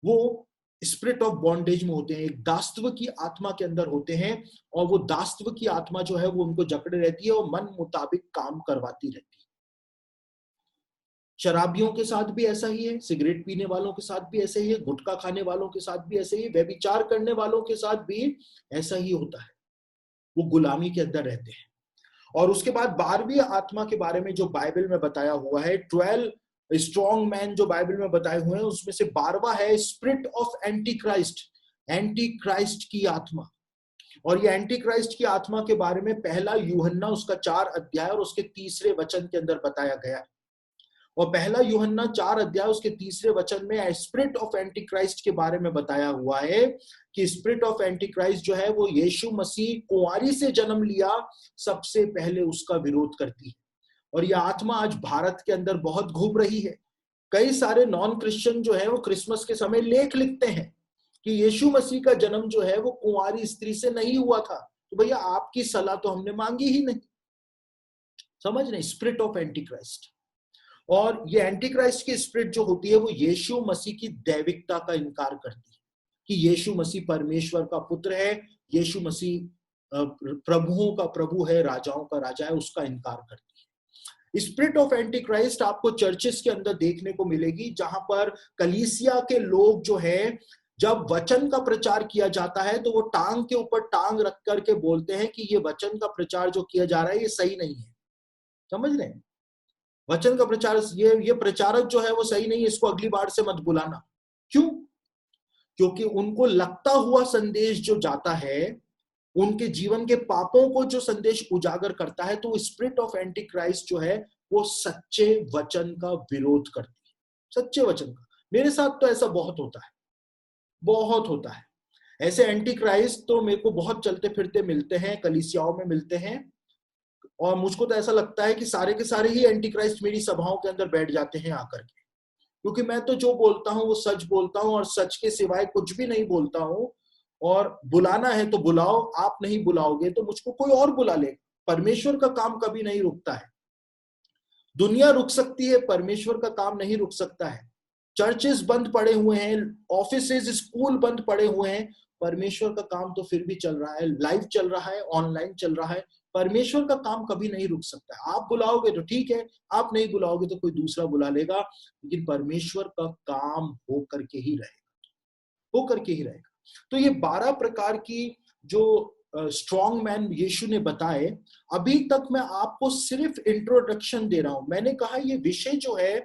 वो स्पिरिट ऑफ बॉन्डेज में होते हैं, एक दासत्व की आत्मा के अंदर होते हैं, और वो दासत्व की आत्मा जो है वो उनको जकड़े रहती है और मन मुताबिक काम करवाती रहती है। शराबियों के साथ भी ऐसा ही है, सिगरेट पीने वालों के साथ भी ऐसा ही है, गुटखा खाने वालों के साथ भी ऐसा ही है, व्यभिचार करने वालों के साथ भी ऐसा ही होता है। वो गुलामी के अंदर रहते हैं। और उसके बाद 12वीं आत्मा के बारे में जो बाइबल में बताया हुआ है, 12 स्ट्रॉन्ग मैन जो बाइबल में बताए हुए हैं, उसमें से 12वां है spirit of anti Christ, anti Christ की आत्मा। और ये एंटी क्राइस्ट की आत्मा के बारे में पहला यूहन्ना उसका 4 अध्याय और उसके 3रे वचन के अंदर बताया गया है। और पहला यूहन्ना 4 अध्याय उसके 3रे वचन में स्पिरिट ऑफ एंटी क्राइस्ट के बारे में बताया हुआ है कि स्पिरिट ऑफ एंटी क्राइस्ट जो है वो यीशु मसीह कुंवारी से जन्म लिया, सबसे पहले उसका विरोध करती है। और यह आत्मा आज भारत के अंदर बहुत घूम रही है। कई सारे नॉन क्रिश्चियन जो है वो क्रिसमस के समय लेख लिखते हैं कि यीशु मसीह का जन्म जो है वो कुंवारी स्त्री से नहीं हुआ था। तो भैया आपकी सलाह तो हमने मांगी ही नहीं। समझ रहे? Spirit of anti Christ. और ये एंटी क्राइस्ट की स्पिरिट जो होती है वो यीशु मसीह की दैविकता का इनकार करती है कि यीशु मसीह परमेश्वर का पुत्र है, यीशु मसीह प्रभुओं का प्रभु है, राजाओं का राजा है, उसका इनकार करती है। स्पिरिट ऑफ एंटी क्राइस्ट आपको चर्चेस के अंदर देखने को मिलेगी, जहां पर कलीसिया के लोग जो है, जब वचन का प्रचार किया जाता है तो वो टांग के ऊपर टांग रख करके बोलते हैं कि ये वचन का प्रचार जो किया जा रहा है ये सही नहीं है। समझ रहे हैं? वचन का प्रचार, ये प्रचारक जो है वो सही नहीं है, इसको अगली बार से मत बुलाना। क्यों? क्योंकि उनको लगता हुआ संदेश जो जाता है, उनके जीवन के पापों को जो संदेश उजागर करता है, तो स्पिरिट ऑफ एंटी क्राइस्ट जो है वो सच्चे वचन का विरोध करती है, सच्चे वचन का। मेरे साथ तो ऐसा बहुत होता है, बहुत होता है। ऐसे एंटी क्राइस्ट तो मेरे को बहुत चलते फिरते मिलते हैं, कलीसियाओं में मिलते हैं, और मुझको तो ऐसा लगता है कि सारे के सारे ही एंटी क्राइस्ट मेरी सभाओं के अंदर बैठ जाते हैं आकर के, क्योंकि मैं तो जो बोलता हूं वो सच बोलता हूं और सच के सिवाय कुछ भी नहीं बोलता हूं। और बुलाना है तो बुलाओ, आप नहीं बुलाओगे तो मुझको कोई और बुला ले। परमेश्वर का काम कभी नहीं रुकता है। दुनिया रुक सकती है, परमेश्वर का काम नहीं रुक सकता है। चर्चेस बंद पड़े हुए हैं, ऑफिसेज, स्कूल बंद पड़े हुए हैं, परमेश्वर का काम तो फिर भी चल रहा है, लाइव चल रहा है, ऑनलाइन चल रहा है। परमेश्वर का काम कभी नहीं रुक सकता है। आप बुलाओगे तो ठीक है, आप नहीं बुलाओगे तो कोई दूसरा बुला लेगा, लेकिन परमेश्वर का काम हो करके ही रहेगा, हो करके ही रहेगा। तो ये 12 प्रकार की जो स्ट्रॉन्ग मैन यीशु ने बताए, अभी तक मैं आपको सिर्फ इंट्रोडक्शन दे रहा हूं। मैंने कहा ये विषय जो है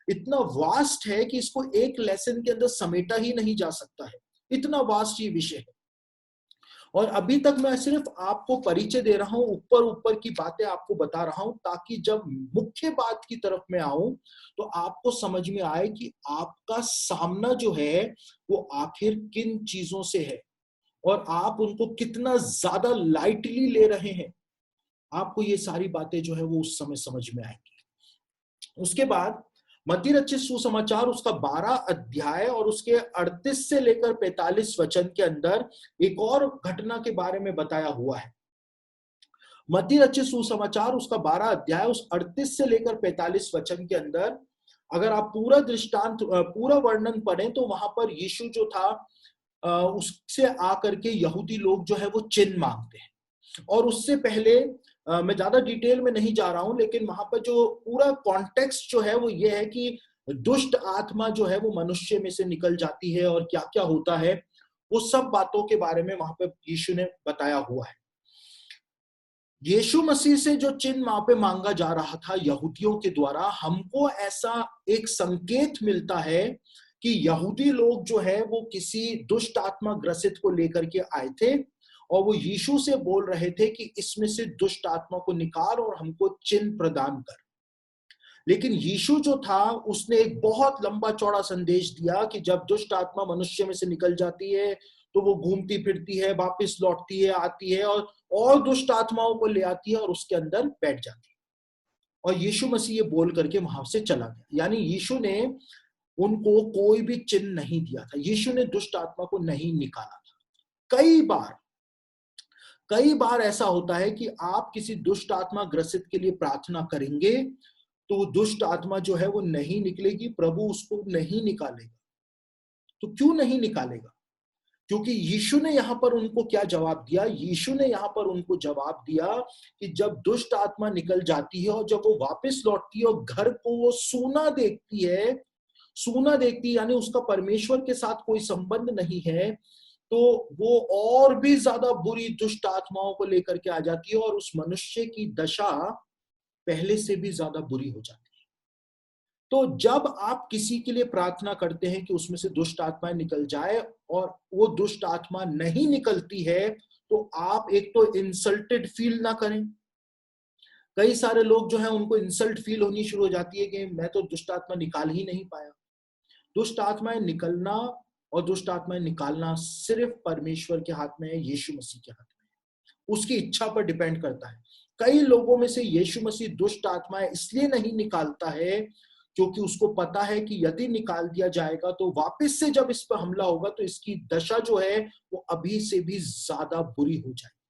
इतना वास्ट है कि इसको एक लेसन के अंदर समेटा ही नहीं जा सकता है, इतना वास्ट ये विषय है। और अभी तक मैं सिर्फ आपको परिचय दे रहा हूं, ऊपर ऊपर की बातें आपको बता रहा हूं, ताकि जब मुख्य बात की तरफ मैं आऊं तो आपको समझ में आए कि आपका सामना जो है वो आखिर किन चीजों से है और आप उनको कितना ज्यादा लाइटली ले रहे हैं। आपको ये सारी बातें जो है वो उस समय समझ में आएंगी। उसके बाद मत्ती रचित सुसमाचार उसका 12 अध्याय और उसके 38 से लेकर 45 वचन के अंदर एक और घटना के बारे में बताया हुआ है। मत्ती रचित सुसमाचार उसका 12 अध्याय उस 38 से लेकर 45 वचन के अंदर अगर आप पूरा दृष्टांत पूरा वर्णन पढ़ें तो वहां पर यीशु जो था उससे आकर के यहूदी लोग जो है वो चिन्ह मांगते हैं। और उससे पहले मैं ज्यादा डिटेल में नहीं जा रहा हूं, लेकिन वहां पर जो पूरा कॉन्टेक्स्ट जो है वो ये है कि दुष्ट आत्मा जो है वो मनुष्य में से निकल जाती है और क्या क्या होता है, वो सब बातों के बारे में वहां पर यीशु ने बताया हुआ है। यीशु मसीह से जो चिन्ह वहां पे मांगा जा रहा था यहूदियों के द्वारा, हमको ऐसा एक संकेत मिलता है कि यहूदी लोग जो है वो किसी दुष्ट आत्मा ग्रसित को लेकर के आए थे और वो यीशु से बोल रहे थे कि इसमें से दुष्ट आत्मा को निकाल और हमको चिन्ह प्रदान कर। लेकिन यीशु जो था उसने एक बहुत लंबा चौड़ा संदेश दिया कि जब दुष्ट आत्मा मनुष्य में से निकल जाती है तो वो घूमती फिरती है, वापस लौटती है, आती है और दुष्ट आत्माओं को ले आती है और उसके अंदर बैठ जाती है। और यीशु मसीह ये बोल करके वहां से चला गया। यानी यीशु ने उनको कोई भी चिन्ह नहीं दिया था, यीशु ने दुष्ट आत्मा को नहीं निकाला था। कई बार ऐसा होता है कि आप किसी दुष्ट आत्मा ग्रसित के लिए प्रार्थना करेंगे तो वो दुष्ट आत्मा जो है वो नहीं निकलेगी, प्रभु उसको नहीं निकालेगा। तो क्यों नहीं निकालेगा? क्योंकि यीशु ने यहां पर उनको क्या जवाब दिया? यीशु ने यहां पर उनको जवाब दिया कि जब दुष्ट आत्मा निकल जाती है और जब वो वापस लौटती है और घर को वो सूना देखती है, सूना देखती है यानी उसका परमेश्वर के साथ कोई संबंध नहीं है, तो वो और भी ज्यादा बुरी दुष्ट आत्माओं को लेकर के आ जाती है और उस मनुष्य की दशा पहले से भी ज्यादा बुरी हो जाती है। तो जब आप किसी के लिए प्रार्थना करते हैं कि उसमें से दुष्ट आत्माएं निकल जाए और वो दुष्ट आत्मा नहीं निकलती है, तो आप एक तो इंसल्टेड फील ना करें। कई सारे लोग जो हैं उनको इंसल्ट फील होनी शुरू हो जाती है कि मैं तो दुष्ट आत्मा निकाल ही नहीं पाया। दुष्ट आत्माएं निकलना और दुष्ट आत्माएं निकालना सिर्फ परमेश्वर के हाथ में है, यीशु मसीह के हाथ में है, उसकी इच्छा पर डिपेंड करता है। कई लोगों में से यीशु मसीह दुष्ट आत्माएं इसलिए नहीं निकालता है क्योंकि उसको पता है कि यदि निकाल दिया जाएगा तो वापस से जब इस पर हमला होगा तो इसकी दशा जो है वो अभी से भी ज्यादा बुरी हो जाएगी।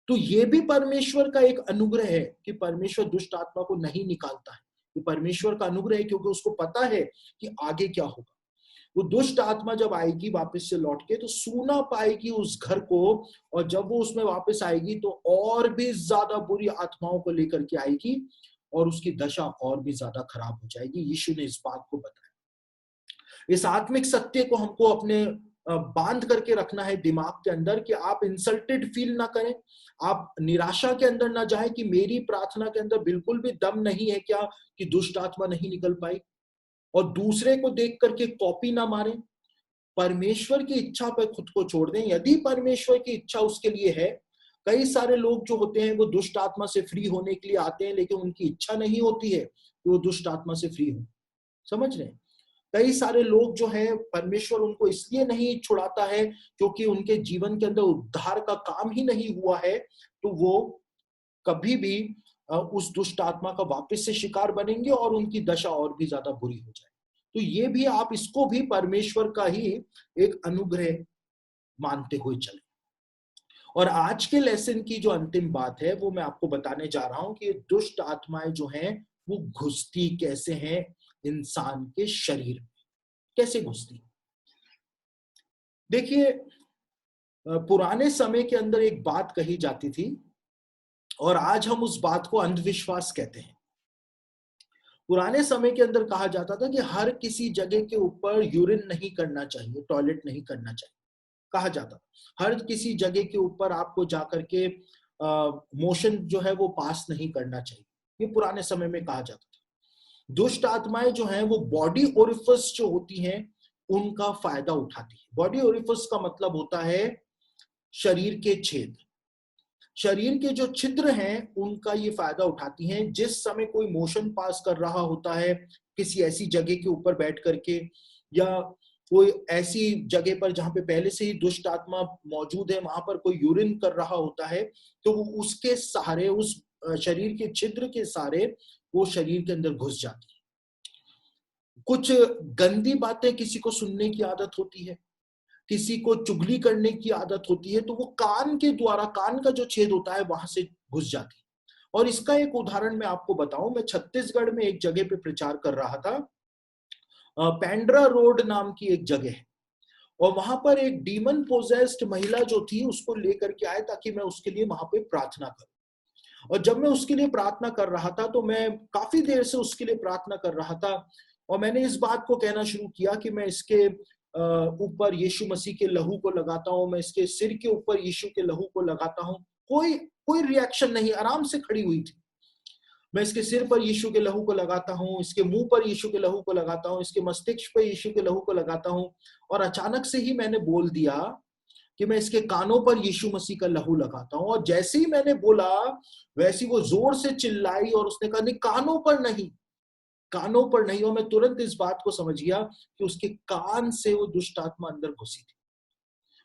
तो ये भी परमेश्वर का एक अनुग्रह है कि परमेश्वर दुष्ट आत्मा को नहीं निकालता है। ये परमेश्वर का अनुग्रह है क्योंकि उसको पता है कि आगे क्या होगा। वो दुष्ट आत्मा जब आएगी वापस से लौट के तो सूना पाएगी उस घर को, और जब वो उसमें वापस आएगी तो और भी ज्यादा बुरी आत्माओं को लेकर के आएगी और उसकी दशा और भी ज्यादा खराब हो जाएगी। यीशु ने इस बात को बताया। इस आत्मिक सत्य को हमको अपने बांध करके रखना है दिमाग के अंदर कि आप इंसल्टेड फील ना करें, आप निराशा के अंदर ना जाएं कि मेरी प्रार्थना के अंदर बिल्कुल भी दम नहीं है क्या कि दुष्ट आत्मा नहीं निकल पाई, और दूसरे को देख करके कॉपी ना मारें। परमेश्वर की इच्छा पर खुद को छोड़ दें। यदि परमेश्वर की इच्छा उसके लिए है, कई सारे लोग जो होते हैं वो दुष्ट आत्मा से फ्री होने के लिए आते हैं लेकिन उनकी इच्छा नहीं होती है कि वो दुष्ट आत्मा से फ्री हो। समझ रहे हैं? कई सारे लोग जो हैं परमेश्वर उनको इसलिए नहीं छुड़ाता है क्योंकि उनके जीवन के अंदर उद्धार का काम ही नहीं हुआ है, तो वो कभी भी उस दुष्ट आत्मा का वापस से शिकार बनेंगे और उनकी दशा और भी ज्यादा बुरी हो जाए। तो ये भी आप इसको भी परमेश्वर का ही एक अनुग्रह मानते हुए चले। और आज के लेसन की जो अंतिम बात है वो मैं आपको बताने जा रहा हूं कि दुष्ट आत्माएं जो हैं वो घुसती कैसे हैं इंसान के शरीर में, कैसे घुसती। देखिए, पुराने समय के अंदर एक बात कही जाती थी और आज हम उस बात को अंधविश्वास कहते हैं। पुराने समय के अंदर कहा जाता था कि हर किसी जगह के ऊपर यूरिन नहीं करना चाहिए, टॉयलेट नहीं करना चाहिए, कहा जाता। हर किसी जगह के ऊपर आपको जाकर के मोशन जो है वो पास नहीं करना चाहिए, ये पुराने समय में कहा जाता था। दुष्ट आत्माएं जो हैं वो बॉडी ओरिफिस जो होती हैं उनका फायदा उठाती है। बॉडी ओरिफिस का मतलब होता है शरीर के छेद, शरीर के जो छिद्र हैं उनका ये फायदा उठाती हैं। जिस समय कोई मोशन पास कर रहा होता है किसी ऐसी जगह के ऊपर बैठ करके या कोई ऐसी जगह पर जहां पे पहले से ही दुष्ट आत्मा मौजूद है, वहां पर कोई यूरिन कर रहा होता है, तो वो उसके सहारे, उस शरीर के छिद्र के सहारे वो शरीर के अंदर घुस जाती है। कुछ गंदी बातें किसी को सुनने की आदत होती है, किसी को चुगली करने की आदत होती है, तो वो कान के द्वारा, कान का जो छेद होता है वहां से घुस जाती। और इसका एक उदाहरण मैं आपको बताऊं, मैं छत्तीसगढ़ में एक जगह पे प्रचार कर रहा था, पेंड्रा रोड नाम की एक जगह है, और वहां पर एक डीमन पोजेस्ड महिला जो थी उसको लेकर के आए ताकि मैं उसके लिए वहां पे प्रार्थना करूं। और जब मैं उसके लिए प्रार्थना कर रहा था तो मैं काफी देर से उसके लिए प्रार्थना कर रहा था, और मैंने इस बात को कहना शुरू किया कि मैं इसके ऊपर यीशु मसीह के लहू को लगाता हूं, मैं इसके सिर के ऊपर यीशु के लहू को लगाता हूं। कोई कोई रिएक्शन नहीं, आराम से खड़ी हुई थी। मैं इसके सिर पर यीशु के लहू को लगाता हूं, इसके मुंह पर यीशु के लहू को लगाता हूं, इसके मस्तिष्क पर यीशु के लहू को लगाता हूं। और अचानक से ही मैंने बोल दिया कि मैं इसके कानों पर यीशु मसीह का लहू लगाता हूं। और जैसे ही मैंने बोला वैसे ही वो जोर से चिल्लाई और उसने कहा, नहीं, कानों पर नहीं, कानों पर नहीं। और मैं तुरंत इस बात को समझ गया कि उसके कान से वो दुष्ट आत्मा अंदर घुसी थी।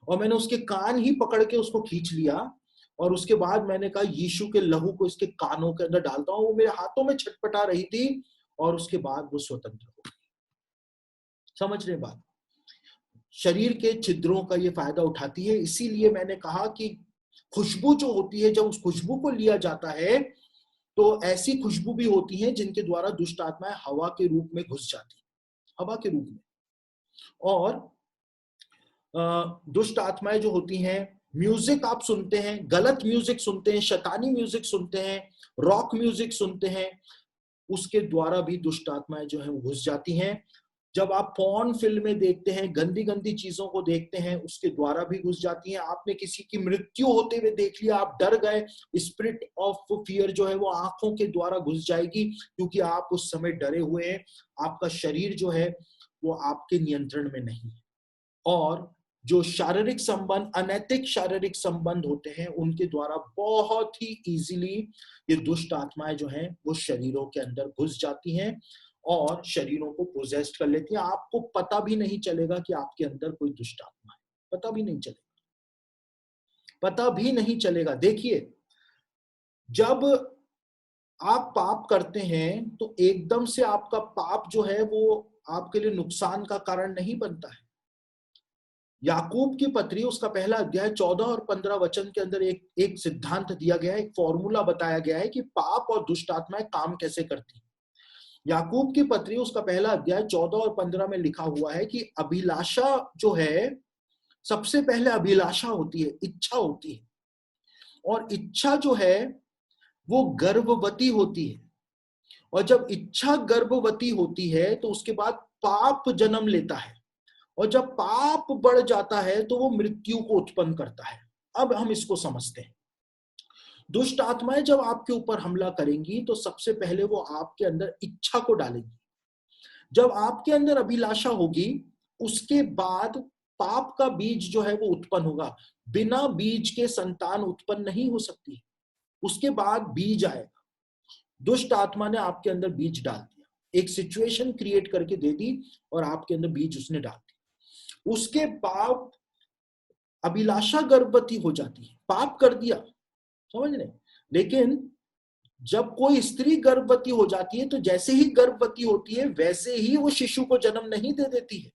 और मैंने उसके कान ही पकड़ के उसको खींच लिया, और उसके बाद मैंने कहा यीशु के लहू को इसके कानों के अंदर डालता हूं। वो मेरे हाथों में छटपटा रही थी, और उसके बाद वो स्वतंत्र हो गई। समझ रहे बात? शरीर के छिद्रों का ये फायदा उठाती है। इसीलिए मैंने कहा कि खुशबू जो होती है, जब उस खुशबू को लिया जाता है तो ऐसी खुशबू भी होती है जिनके द्वारा दुष्ट आत्माएं हवा के रूप में घुस जाती है, हवा के रूप में। और दुष्ट आत्माएं जो होती हैं, म्यूजिक आप सुनते हैं, गलत म्यूजिक सुनते हैं, शैतानी म्यूजिक सुनते हैं, रॉक म्यूजिक सुनते हैं, उसके द्वारा भी दुष्ट आत्माएं जो है वो घुस जाती हैं। जब आप पॉर्न फिल्में देखते हैं, गंदी गंदी चीजों को देखते हैं, उसके द्वारा भी घुस जाती हैं। आपने किसी की मृत्यु होते हुए देख लिया, आप डर गए, स्पिरिट ऑफ फियर जो है वो आंखों के द्वारा घुस जाएगी, क्योंकि आप उस समय डरे हुए हैं। आपका शरीर जो है वो आपके नियंत्रण में नहीं है। और जो शारीरिक संबंध, अनैतिक शारीरिक संबंध होते हैं, उनके द्वारा बहुत ही इजीली ये दुष्ट आत्माएं जो हैं वो शरीरों के अंदर घुस जाती हैं और शरीरों को पोजेस्ट कर लेती हैं। आपको पता भी नहीं चलेगा कि आपके अंदर कोई दुष्ट आत्मा है, पता भी नहीं चलेगा, पता भी नहीं चलेगा। देखिए, जब आप पाप करते हैं तो एकदम से आपका पाप जो है वो आपके लिए नुकसान का कारण नहीं बनता है। याकूब की पत्री उसका पहला अध्याय 14 और 15 वचन के अंदर एक सिद्धांत दिया गया है, एक फॉर्मूला बताया गया है कि पाप और दुष्ट आत्माएं काम कैसे करती हैं। याकूब की पत्री उसका पहला अध्याय 14 और 15 में लिखा हुआ है कि अभिलाषा जो है, सबसे पहले अभिलाषा होती है, इच्छा होती है, और इच्छा जो है वो गर्भवती होती है। और जब इच्छा गर्भवती होती है तो उसके बाद पाप जन्म लेता है, और जब पाप बढ़ जाता है तो वो मृत्यु को उत्पन्न करता है। अब हम इसको समझते हैं। दुष्ट आत्माएं जब आपके ऊपर हमला करेंगी तो सबसे पहले वो आपके अंदर इच्छा को डालेंगी। जब आपके अंदर अभिलाषा होगी, उसके बाद पाप का बीज जो है वो उत्पन्न होगा। बिना बीज के संतान उत्पन्न नहीं हो सकती। उसके बाद बीज आएगा। दुष्ट आत्मा ने आपके अंदर बीज डाल दिया, एक सिचुएशन क्रिएट करके दे दी और आपके अंदर बीज उसने डाल दिया। उसके बाद अभिलाषा गर्भवती हो जाती है, पाप कर दिया, समझ रहे? लेकिन जब कोई स्त्री गर्भवती हो जाती है तो जैसे ही गर्भवती होती है वैसे ही वो शिशु को जन्म नहीं दे देती है,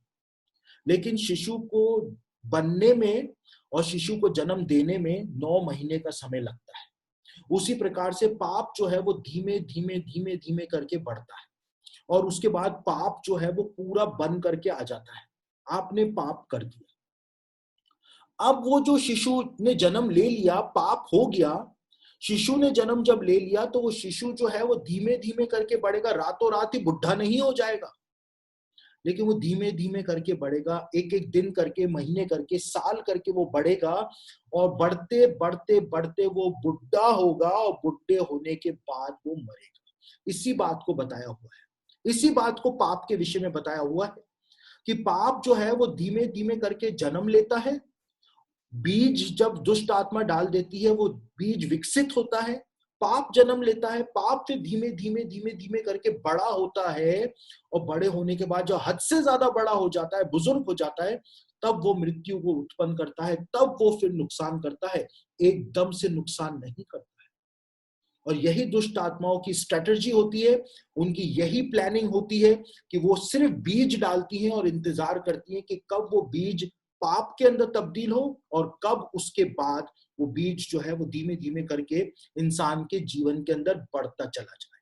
लेकिन शिशु को बनने में और शिशु को जन्म देने में 9 महीने का समय लगता है। उसी प्रकार से पाप जो है वो धीमे धीमे धीमे धीमे करके बढ़ता है, और उसके बाद पाप जो है वो पूरा बन करके आ जाता है। आपने पाप कर दिया। अब वो जो शिशु ने जन्म ले लिया, पाप हो गया, शिशु ने जन्म जब ले लिया तो वो शिशु जो है वो धीमे धीमे करके बढ़ेगा। रातों रात ही बुढ़ा नहीं हो जाएगा, लेकिन वो धीमे धीमे करके बढ़ेगा, एक एक दिन करके, महीने करके, साल करके वो बढ़ेगा, और बढ़ते बढ़ते बढ़ते वो बुढ़ा होगा, और बुढ़े होने के बाद वो मरेगा। इसी बात को बताया हुआ है, इसी बात को पाप के विषय में बताया हुआ है कि पाप जो है वो धीमे धीमे करके जन्म लेता है। बीज जब दुष्ट आत्मा डाल देती है वो बीज विकसित होता है, पाप जन्म लेता है, पाप फिर धीमे धीमे धीमे धीमे करके बड़ा होता है, और बड़े होने के बाद जो हद से ज्यादा बड़ा हो जाता है, बुजुर्ग हो जाता है, तब वो मृत्यु को उत्पन्न करता है, तब वो फिर नुकसान करता है, एकदम से नुकसान नहीं करता है। और यही दुष्ट आत्माओं की स्ट्रेटजी होती है, उनकी यही प्लानिंग होती है कि वो सिर्फ बीज डालती हैं और इंतजार करती हैं कि कब वो बीज पाप के अंदर तब्दील हो और कब उसके बाद वो बीज जो है वो धीमे धीमे करके इंसान के जीवन के अंदर बढ़ता चला जाए।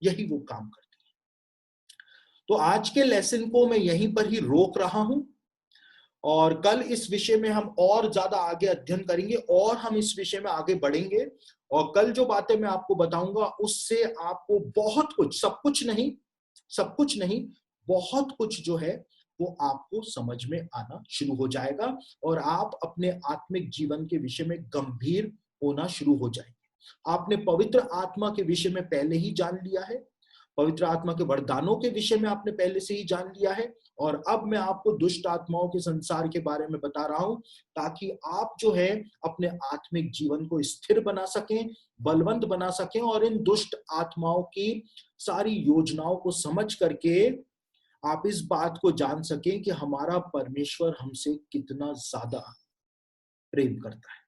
यही वो काम करती है। तो आज के लेसन को मैं यहीं पर ही रोक रहा हूं, और कल इस विषय में हम और ज्यादा आगे अध्ययन करेंगे और हम इस विषय में आगे बढ़ेंगे। और कल जो बातें मैं आपको बताऊंगा उससे आपको बहुत कुछ, सब कुछ नहीं, बहुत कुछ जो है वो आपको समझ में आना शुरू हो जाएगा, और आप अपने आत्मिक जीवन के विषय में गंभीर होना शुरू हो जाएंगे। आपने पवित्र आत्मा के विषय में पहले ही जान लिया है, पवित्र आत्मा के वरदानों के विषय में आपने पहले से ही जान लिया है, और अब मैं आपको दुष्ट आत्माओं के संसार के बारे में बता रहा हूं, ताकि आप जो है अपने आत्मिक जीवन को स्थिर बना सकें, बलवंत बना सकें, और इन दुष्ट आत्माओं की सारी योजनाओं को समझ करके आप इस बात को जान सकें कि हमारा परमेश्वर हमसे कितना ज्यादा प्रेम करता है।